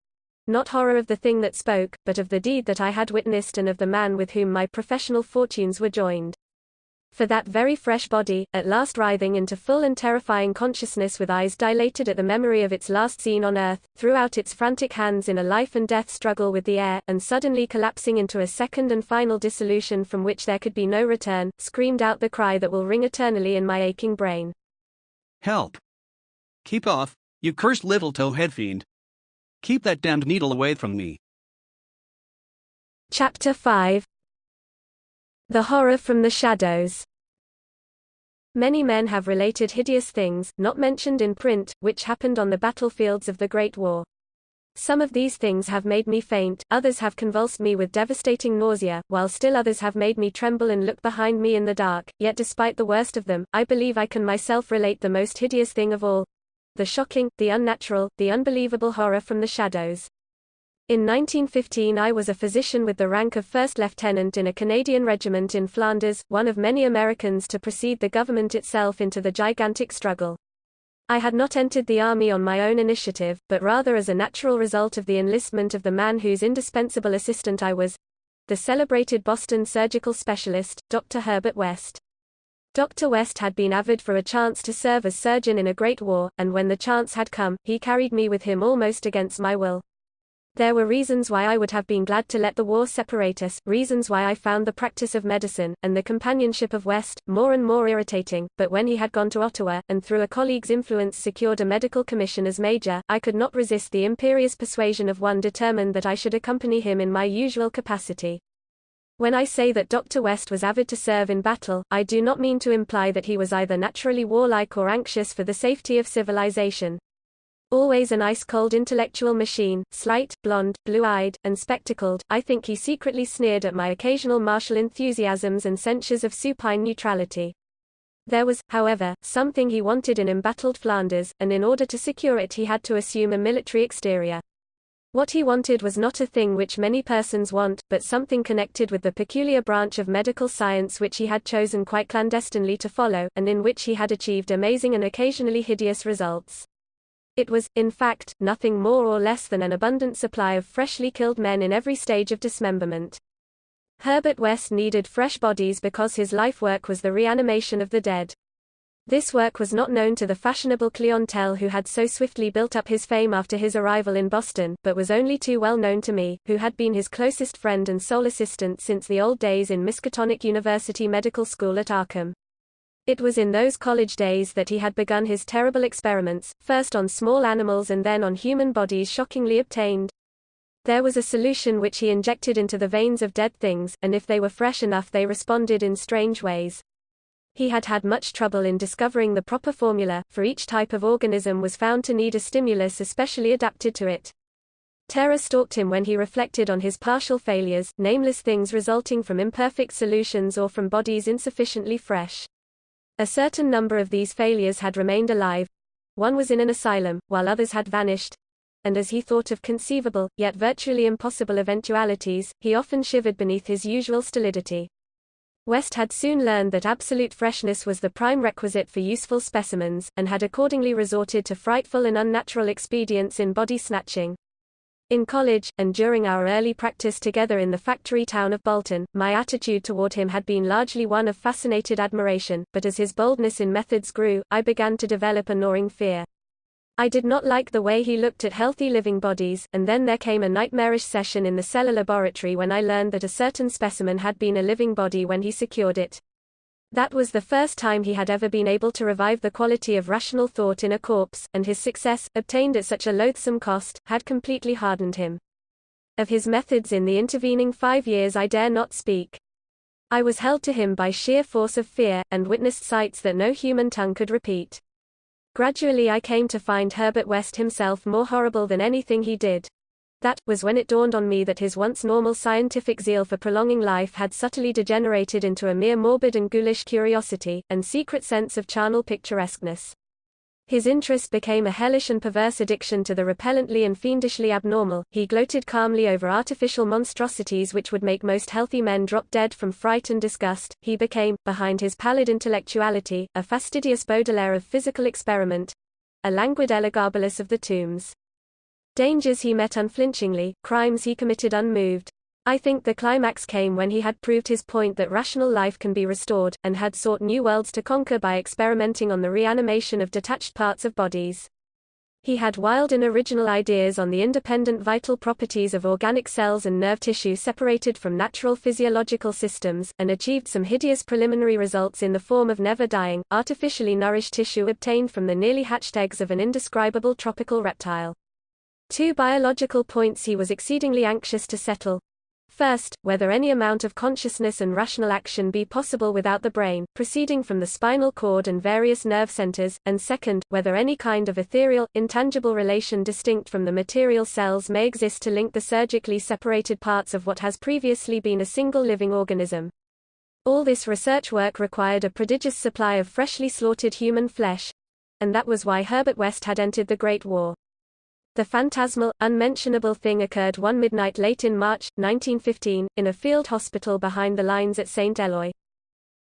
Not horror of the thing that spoke, but of the deed that I had witnessed and of the man with whom my professional fortunes were joined. For that very fresh body, at last writhing into full and terrifying consciousness with eyes dilated at the memory of its last scene on earth, threw out its frantic hands in a life and death struggle with the air, and suddenly collapsing into a second and final dissolution from which there could be no return, screamed out the cry that will ring eternally in my aching brain. Help! Keep off, you cursed little toe-head fiend! Keep that damned needle away from me! Chapter 5. The Horror from the Shadows. Many men have related hideous things, not mentioned in print, which happened on the battlefields of the Great War. Some of these things have made me faint, others have convulsed me with devastating nausea, while still others have made me tremble and look behind me in the dark, yet despite the worst of them, I believe I can myself relate the most hideous thing of all: the shocking, the unnatural, the unbelievable horror from the shadows. In 1915 I was a physician with the rank of first lieutenant in a Canadian regiment in Flanders, one of many Americans to precede the government itself into the gigantic struggle. I had not entered the army on my own initiative, but rather as a natural result of the enlistment of the man whose indispensable assistant I was, the celebrated Boston surgical specialist, Dr. Herbert West. Dr. West had been avid for a chance to serve as surgeon in a great war, and when the chance had come, he carried me with him almost against my will. There were reasons why I would have been glad to let the war separate us, reasons why I found the practice of medicine, and the companionship of West, more and more irritating, but when he had gone to Ottawa, and through a colleague's influence secured a medical commission as major, I could not resist the imperious persuasion of one determined that I should accompany him in my usual capacity. When I say that Dr. West was avid to serve in battle, I do not mean to imply that he was either naturally warlike or anxious for the safety of civilization. Always an ice-cold intellectual machine, slight, blonde, blue-eyed, and spectacled, I think he secretly sneered at my occasional martial enthusiasms and censures of supine neutrality. There was, however, something he wanted in embattled Flanders, and in order to secure it he had to assume a military exterior. What he wanted was not a thing which many persons want, but something connected with the peculiar branch of medical science which he had chosen quite clandestinely to follow, and in which he had achieved amazing and occasionally hideous results. It was, in fact, nothing more or less than an abundant supply of freshly killed men in every stage of dismemberment. Herbert West needed fresh bodies because his life work was the reanimation of the dead. This work was not known to the fashionable clientele who had so swiftly built up his fame after his arrival in Boston, but was only too well known to me, who had been his closest friend and sole assistant since the old days in Miskatonic University Medical School at Arkham. It was in those college days that he had begun his terrible experiments, first on small animals and then on human bodies shockingly obtained. There was a solution which he injected into the veins of dead things, and if they were fresh enough they responded in strange ways. He had had much trouble in discovering the proper formula, for each type of organism was found to need a stimulus especially adapted to it. Terror stalked him when he reflected on his partial failures, nameless things resulting from imperfect solutions or from bodies insufficiently fresh. A certain number of these failures had remained alive. One was in an asylum, while others had vanished. And as he thought of conceivable, yet virtually impossible eventualities, he often shivered beneath his usual stolidity. West had soon learned that absolute freshness was the prime requisite for useful specimens, and had accordingly resorted to frightful and unnatural expedients in body snatching. In college, and during our early practice together in the factory town of Bolton, my attitude toward him had been largely one of fascinated admiration, but as his boldness in methods grew, I began to develop a gnawing fear. I did not like the way he looked at healthy living bodies, and then there came a nightmarish session in the cellar laboratory when I learned that a certain specimen had been a living body when he secured it. That was the first time he had ever been able to revive the quality of rational thought in a corpse, and his success, obtained at such a loathsome cost, had completely hardened him. Of his methods in the intervening 5 years I dare not speak. I was held to him by sheer force of fear, and witnessed sights that no human tongue could repeat. Gradually I came to find Herbert West himself more horrible than anything he did. That was when it dawned on me that his once normal scientific zeal for prolonging life had subtly degenerated into a mere morbid and ghoulish curiosity, and secret sense of charnel picturesqueness. His interest became a hellish and perverse addiction to the repellently and fiendishly abnormal. He gloated calmly over artificial monstrosities which would make most healthy men drop dead from fright and disgust. He became, behind his pallid intellectuality, a fastidious Baudelaire of physical experiment, a languid Elagabalus of the tombs. Dangers he met unflinchingly, crimes he committed unmoved. I think the climax came when he had proved his point that rational life can be restored, and had sought new worlds to conquer by experimenting on the reanimation of detached parts of bodies. He had wild and original ideas on the independent vital properties of organic cells and nerve tissue separated from natural physiological systems, and achieved some hideous preliminary results in the form of never-dying, artificially nourished tissue obtained from the nearly hatched eggs of an indescribable tropical reptile. 2 biological points he was exceedingly anxious to settle. First, whether any amount of consciousness and rational action be possible without the brain, proceeding from the spinal cord and various nerve centers, and second, whether any kind of ethereal, intangible relation distinct from the material cells may exist to link the surgically separated parts of what has previously been a single living organism. All this research work required a prodigious supply of freshly slaughtered human flesh, and that was why Herbert West had entered the Great War. The phantasmal, unmentionable thing occurred one midnight late in March, 1915, in a field hospital behind the lines at St. Eloi.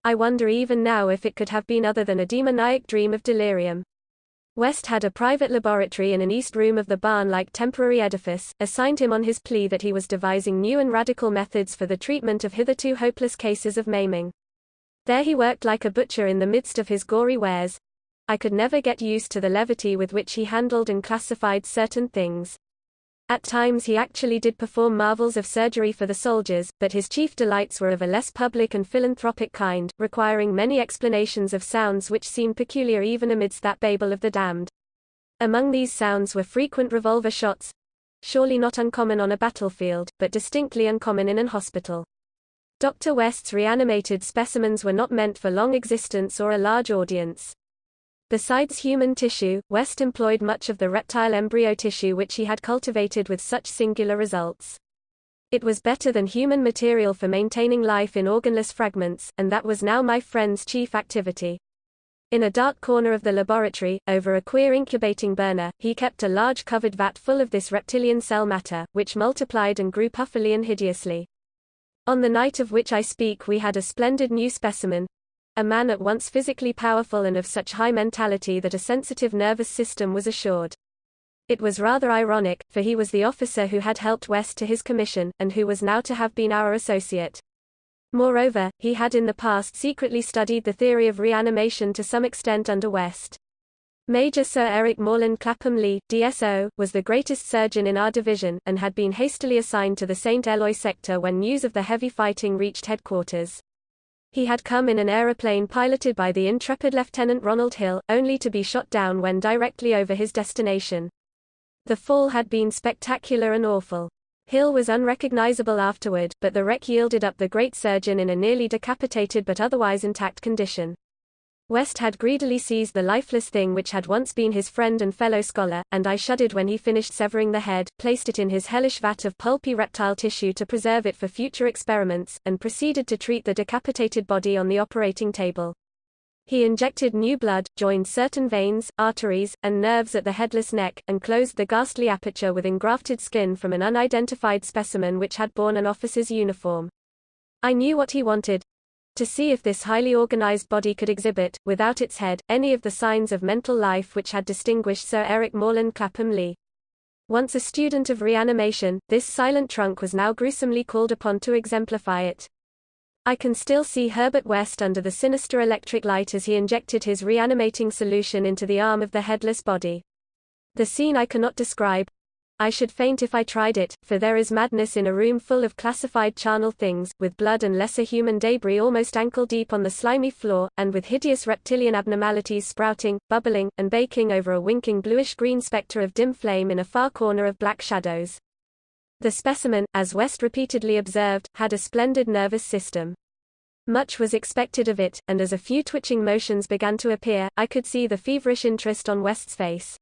I wonder even now if it could have been other than a demoniac dream of delirium. West had a private laboratory in an east room of the barn-like temporary edifice, assigned him on his plea that he was devising new and radical methods for the treatment of hitherto hopeless cases of maiming. There he worked like a butcher in the midst of his gory wares. I could never get used to the levity with which he handled and classified certain things. At times he actually did perform marvels of surgery for the soldiers, but his chief delights were of a less public and philanthropic kind, requiring many explanations of sounds which seemed peculiar even amidst that Babel of the damned. Among these sounds were frequent revolver shots, surely not uncommon on a battlefield, but distinctly uncommon in an hospital. Dr. West's reanimated specimens were not meant for long existence or a large audience. Besides human tissue, West employed much of the reptile embryo tissue which he had cultivated with such singular results. It was better than human material for maintaining life in organless fragments, and that was now my friend's chief activity. In a dark corner of the laboratory, over a queer incubating burner, he kept a large covered vat full of this reptilian cell matter, which multiplied and grew puffily and hideously. On the night of which I speak we had a splendid new specimen, a man at once physically powerful and of such high mentality that a sensitive nervous system was assured. It was rather ironic, for he was the officer who had helped West to his commission, and who was now to have been our associate. Moreover, he had in the past secretly studied the theory of reanimation to some extent under West. Major Sir Eric Morland Clapham Lee, DSO, was the greatest surgeon in our division, and had been hastily assigned to the St. Eloi sector when news of the heavy fighting reached headquarters. He had come in an aeroplane piloted by the intrepid Lieutenant Ronald Hill, only to be shot down when directly over his destination. The fall had been spectacular and awful. Hill was unrecognizable afterward, but the wreck yielded up the great surgeon in a nearly decapitated but otherwise intact condition. West had greedily seized the lifeless thing which had once been his friend and fellow scholar, and I shuddered when he finished severing the head, placed it in his hellish vat of pulpy reptile tissue to preserve it for future experiments, and proceeded to treat the decapitated body on the operating table. He injected new blood, joined certain veins, arteries, and nerves at the headless neck, and closed the ghastly aperture with engrafted skin from an unidentified specimen which had borne an officer's uniform. I knew what he wanted. To see if this highly organized body could exhibit, without its head, any of the signs of mental life which had distinguished Sir Eric Morland Clapham Lee. Once a student of reanimation, this silent trunk was now gruesomely called upon to exemplify it. I can still see Herbert West under the sinister electric light as he injected his reanimating solution into the arm of the headless body. The scene I cannot describe. I should faint if I tried it, for there is madness in a room full of classified charnel things, with blood and lesser human debris almost ankle-deep on the slimy floor, and with hideous reptilian abnormalities sprouting, bubbling, and baking over a winking bluish-green spectre of dim flame in a far corner of black shadows. The specimen, as West repeatedly observed, had a splendid nervous system. Much was expected of it, and as a few twitching motions began to appear, I could see the feverish interest on West's face.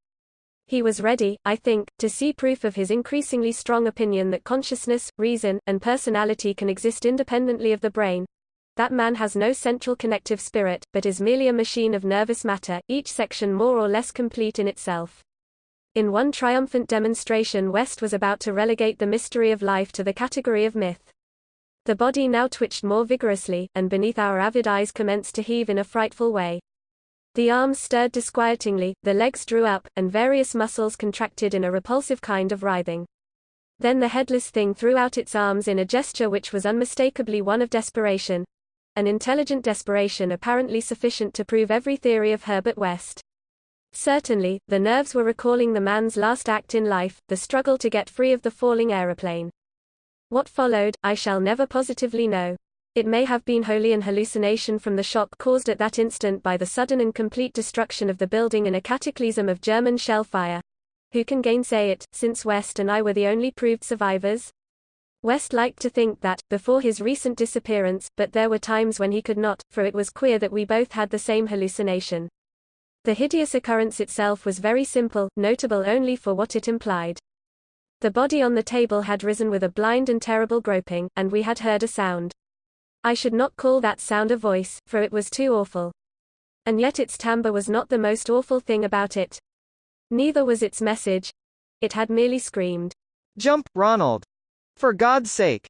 He was ready, I think, to see proof of his increasingly strong opinion that consciousness, reason, and personality can exist independently of the brain. That man has no central connective spirit, but is merely a machine of nervous matter, each section more or less complete in itself. In one triumphant demonstration, West was about to relegate the mystery of life to the category of myth. The body now twitched more vigorously, and beneath our avid eyes commenced to heave in a frightful way. The arms stirred disquietingly, the legs drew up, and various muscles contracted in a repulsive kind of writhing. Then the headless thing threw out its arms in a gesture which was unmistakably one of desperation. An intelligent desperation apparently sufficient to prove every theory of Herbert West. Certainly, the nerves were recalling the man's last act in life, the struggle to get free of the falling aeroplane. What followed, I shall never positively know. It may have been wholly an hallucination from the shock caused at that instant by the sudden and complete destruction of the building in a cataclysm of German shell fire. Who can gainsay it, since West and I were the only proved survivors? West liked to think that, before his recent disappearance, but there were times when he could not, for it was queer that we both had the same hallucination. The hideous occurrence itself was very simple, notable only for what it implied. The body on the table had risen with a blind and terrible groping, and we had heard a sound. I should not call that sound a voice, for it was too awful. And yet its timbre was not the most awful thing about it. Neither was its message. It had merely screamed, "Jump, Ronald! For God's sake!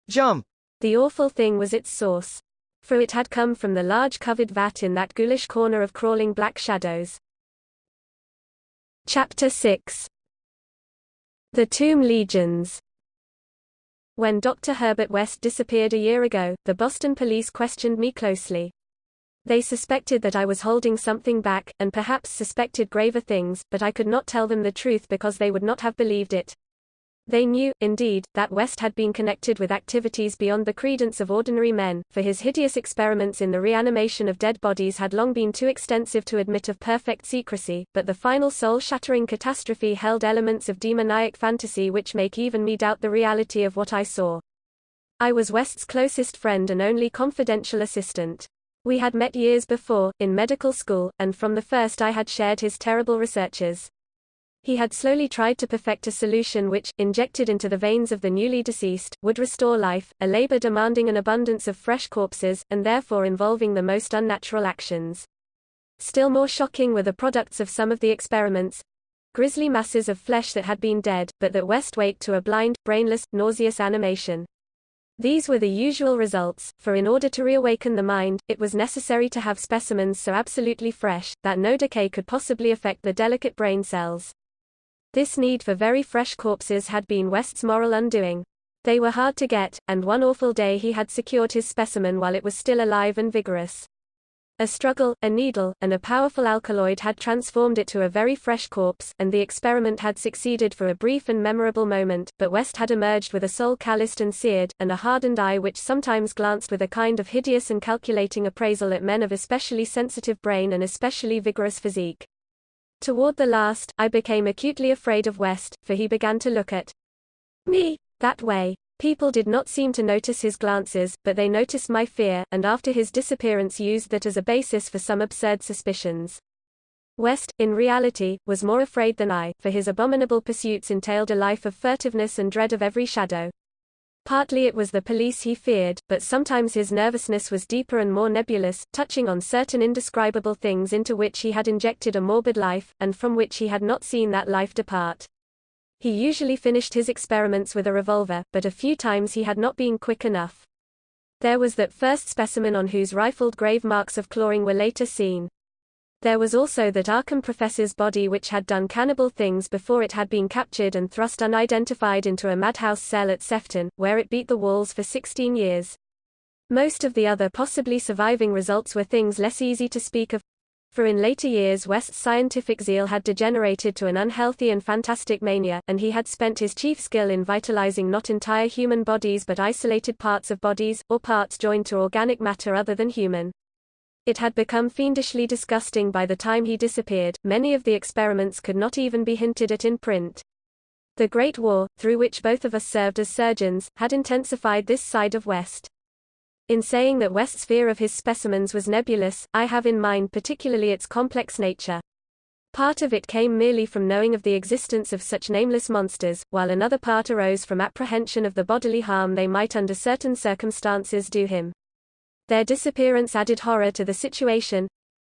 Jump!" The awful thing was its source. For it had come from the large covered vat in that ghoulish corner of crawling black shadows. Chapter 6. The Tomb Legions. When Dr. Herbert West disappeared a year ago, the Boston police questioned me closely. They suspected that I was holding something back, and perhaps suspected graver things, but I could not tell them the truth because they would not have believed it. They knew, indeed, that West had been connected with activities beyond the credence of ordinary men, for his hideous experiments in the reanimation of dead bodies had long been too extensive to admit of perfect secrecy, but the final soul-shattering catastrophe held elements of demoniac fantasy which make even me doubt the reality of what I saw. I was West's closest friend and only confidential assistant. We had met years before, in medical school, and from the first I had shared his terrible researches. He had slowly tried to perfect a solution which, injected into the veins of the newly deceased, would restore life, a labor demanding an abundance of fresh corpses, and therefore involving the most unnatural actions. Still more shocking were the products of some of the experiments. Grisly masses of flesh that had been dead, but that West waked to a blind, brainless, nauseous animation. These were the usual results, for in order to reawaken the mind, it was necessary to have specimens so absolutely fresh, that no decay could possibly affect the delicate brain cells. This need for very fresh corpses had been West's moral undoing. They were hard to get, and one awful day he had secured his specimen while it was still alive and vigorous. A struggle, a needle, and a powerful alkaloid had transformed it to a very fresh corpse, and the experiment had succeeded for a brief and memorable moment, but West had emerged with a soul calloused and seared, and a hardened eye which sometimes glanced with a kind of hideous and calculating appraisal at men of especially sensitive brain and especially vigorous physique. Toward the last, I became acutely afraid of West, for he began to look at me that way. People did not seem to notice his glances, but they noticed my fear, and after his disappearance used that as a basis for some absurd suspicions. West, in reality, was more afraid than I, for his abominable pursuits entailed a life of furtiveness and dread of every shadow. Partly it was the police he feared, but sometimes his nervousness was deeper and more nebulous, touching on certain indescribable things into which he had injected a morbid life, and from which he had not seen that life depart. He usually finished his experiments with a revolver, but a few times he had not been quick enough. There was that first specimen on whose rifled grave marks of clawing were later seen. There was also that Arkham professor's body which had done cannibal things before it had been captured and thrust unidentified into a madhouse cell at Sefton, where it beat the walls for 16 years. Most of the other possibly surviving results were things less easy to speak of. For in later years West's scientific zeal had degenerated to an unhealthy and fantastic mania, and he had spent his chief skill in vitalizing not entire human bodies but isolated parts of bodies, or parts joined to organic matter other than human. It had become fiendishly disgusting by the time he disappeared. Many of the experiments could not even be hinted at in print. The Great War, through which both of us served as surgeons, had intensified this side of West. In saying that West's fear of his specimens was nebulous, I have in mind particularly its complex nature. Part of it came merely from knowing of the existence of such nameless monsters, while another part arose from apprehension of the bodily harm they might under certain circumstances do him. Their disappearance added horror to the situation.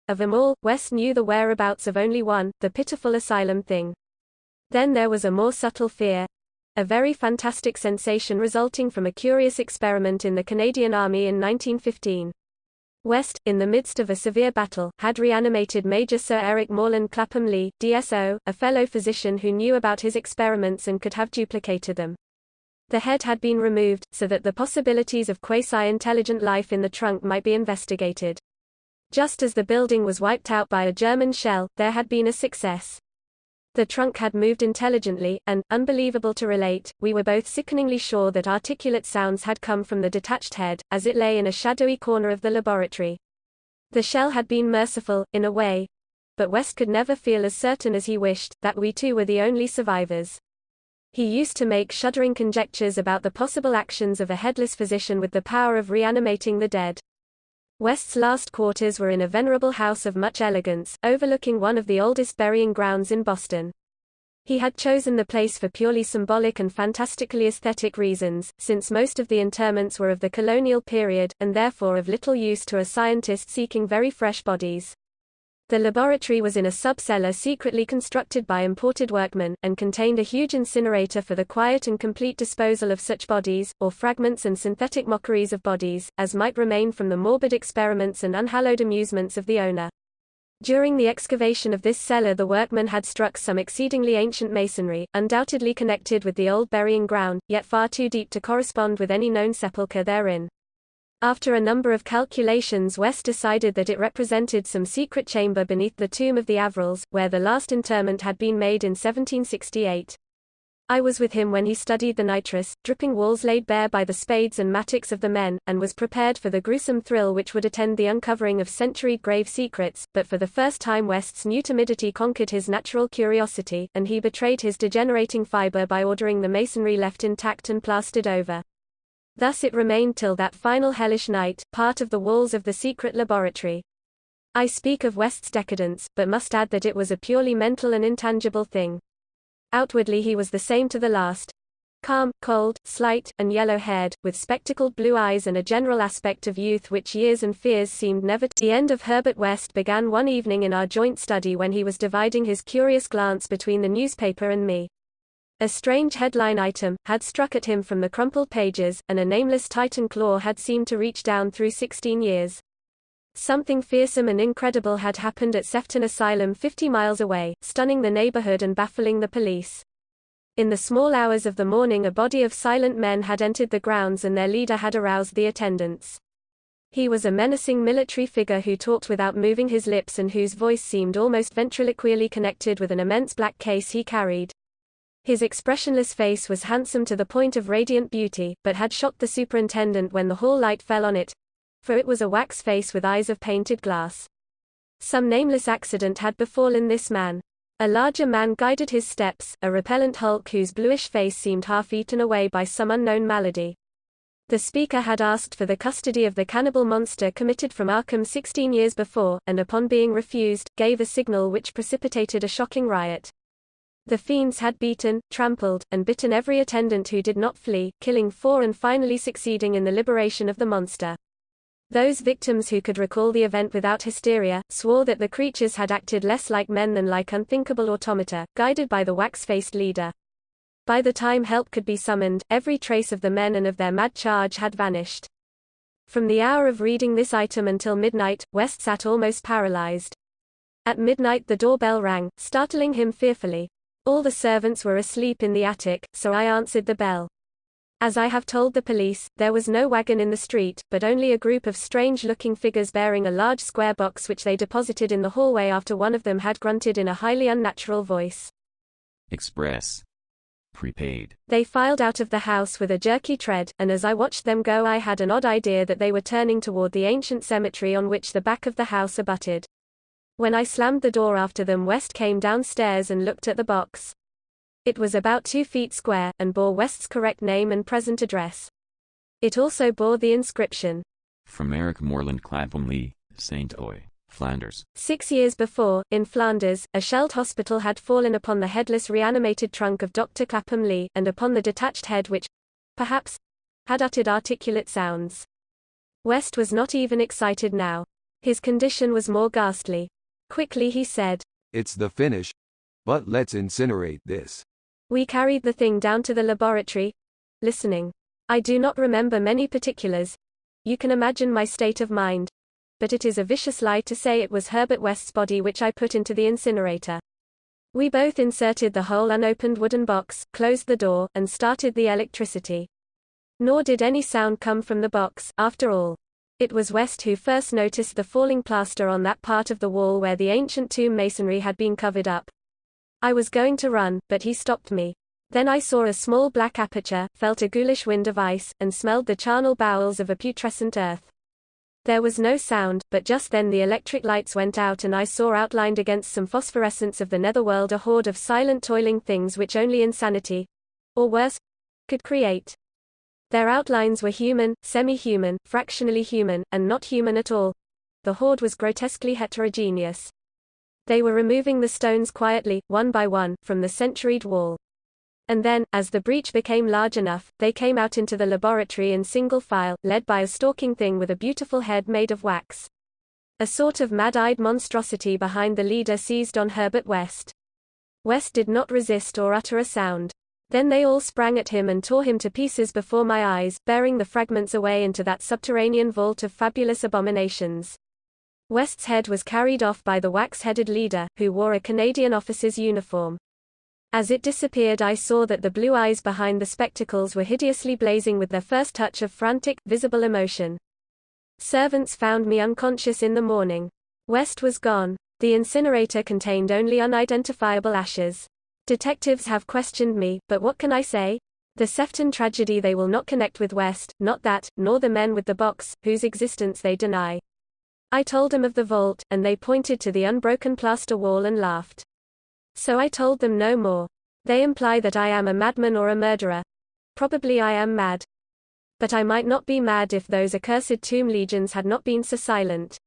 Of them all, West knew the whereabouts of only one, the pitiful asylum thing. Then there was a more subtle fear. A very fantastic sensation resulting from a curious experiment in the Canadian Army in 1915. West, in the midst of a severe battle, had reanimated Major Sir Eric Morland Clapham Lee, DSO, a fellow physician who knew about his experiments and could have duplicated them. The head had been removed, so that the possibilities of quasi-intelligent life in the trunk might be investigated. Just as the building was wiped out by a German shell, there had been a success. The trunk had moved intelligently, and, unbelievable to relate, we were both sickeningly sure that articulate sounds had come from the detached head, as it lay in a shadowy corner of the laboratory. The shell had been merciful, in a way. But West could never feel as certain as he wished, that we two were the only survivors. He used to make shuddering conjectures about the possible actions of a headless physician with the power of reanimating the dead. West's last quarters were in a venerable house of much elegance, overlooking one of the oldest burying grounds in Boston. He had chosen the place for purely symbolic and fantastically aesthetic reasons, since most of the interments were of the colonial period, and therefore of little use to a scientist seeking very fresh bodies. The laboratory was in a sub-cellar secretly constructed by imported workmen, and contained a huge incinerator for the quiet and complete disposal of such bodies, or fragments and synthetic mockeries of bodies, as might remain from the morbid experiments and unhallowed amusements of the owner. During the excavation of this cellar the workmen had struck some exceedingly ancient masonry, undoubtedly connected with the old burying ground, yet far too deep to correspond with any known sepulchre therein. After a number of calculations West decided that it represented some secret chamber beneath the tomb of the Averils, where the last interment had been made in 1768. I was with him when he studied the nitrous, dripping walls laid bare by the spades and mattocks of the men, and was prepared for the gruesome thrill which would attend the uncovering of century-grave secrets, but for the first time West's new timidity conquered his natural curiosity, and he betrayed his degenerating fiber by ordering the masonry left intact and plastered over. Thus it remained till that final hellish night, part of the walls of the secret laboratory. I speak of West's decadence, but must add that it was a purely mental and intangible thing. Outwardly he was the same to the last. Calm, cold, slight, and yellow-haired, with spectacled blue eyes and a general aspect of youth which years and fears seemed never to. The end of Herbert West began one evening in our joint study when he was dividing his curious glance between the newspaper and me. A strange headline item had struck at him from the crumpled pages, and a nameless Titan claw had seemed to reach down through 16 years. Something fearsome and incredible had happened at Sefton Asylum 50 miles away, stunning the neighborhood and baffling the police. In the small hours of the morning a body of silent men had entered the grounds and their leader had aroused the attendants. He was a menacing military figure who talked without moving his lips and whose voice seemed almost ventriloquially connected with an immense black case he carried. His expressionless face was handsome to the point of radiant beauty, but had shocked the superintendent when the hall light fell on it, for it was a wax face with eyes of painted glass. Some nameless accident had befallen this man. A larger man guided his steps, a repellent hulk whose bluish face seemed half eaten away by some unknown malady. The speaker had asked for the custody of the cannibal monster committed from Arkham 16 years before, and upon being refused, gave a signal which precipitated a shocking riot. The fiends had beaten, trampled, and bitten every attendant who did not flee, killing 4 and finally succeeding in the liberation of the monster. Those victims who could recall the event without hysteria, swore that the creatures had acted less like men than like unthinkable automata, guided by the wax-faced leader. By the time help could be summoned, every trace of the men and of their mad charge had vanished. From the hour of reading this item until midnight, West sat almost paralyzed. At midnight the doorbell rang, startling him fearfully. All the servants were asleep in the attic, so I answered the bell. As I have told the police, there was no wagon in the street, but only a group of strange-looking figures bearing a large square box which they deposited in the hallway after one of them had grunted in a highly unnatural voice. Express. Prepaid. They filed out of the house with a jerky tread, and as I watched them go I had an odd idea that they were turning toward the ancient cemetery on which the back of the house abutted. When I slammed the door after them, West came downstairs and looked at the box. It was about 2 feet square, and bore West's correct name and present address. It also bore the inscription, From Eric Moreland Clapham Lee, St. Oy, Flanders. 6 years before, in Flanders, a shelled hospital had fallen upon the headless reanimated trunk of Dr. Clapham Lee, and upon the detached head which, perhaps, had uttered articulate sounds. West was not even excited now. His condition was more ghastly. Quickly he said, It's the finish. But let's incinerate this. We carried the thing down to the laboratory, listening. I do not remember many particulars. You can imagine my state of mind. But it is a vicious lie to say it was Herbert West's body which I put into the incinerator. We both inserted the whole unopened wooden box, closed the door, and started the electricity. Nor did any sound come from the box, after all. It was West who first noticed the falling plaster on that part of the wall where the ancient tomb masonry had been covered up. I was going to run, but he stopped me. Then I saw a small black aperture, felt a ghoulish wind of ice, and smelled the charnel bowels of a putrescent earth. There was no sound, but just then the electric lights went out and I saw outlined against some phosphorescence of the netherworld a horde of silent toiling things which only insanity, or worse, could create. Their outlines were human, semi-human, fractionally human, and not human at all. The horde was grotesquely heterogeneous. They were removing the stones quietly, one by one, from the centuried wall. And then, as the breach became large enough, they came out into the laboratory in single file, led by a stalking thing with a beautiful head made of wax. A sort of mad-eyed monstrosity behind the leader seized on Herbert West. West did not resist or utter a sound. Then they all sprang at him and tore him to pieces before my eyes, bearing the fragments away into that subterranean vault of fabulous abominations. West's head was carried off by the wax-headed leader, who wore a Canadian officer's uniform. As it disappeared I saw that the blue eyes behind the spectacles were hideously blazing with their first touch of frantic, visible emotion. Servants found me unconscious in the morning. West was gone. The incinerator contained only unidentifiable ashes. Detectives have questioned me, but what can I say? The Sefton tragedy they will not connect with West, not that, nor the men with the box, whose existence they deny. I told them of the vault, and they pointed to the unbroken plaster wall and laughed. So I told them no more. They imply that I am a madman or a murderer. Probably I am mad. But I might not be mad if those accursed tomb legions had not been so silent.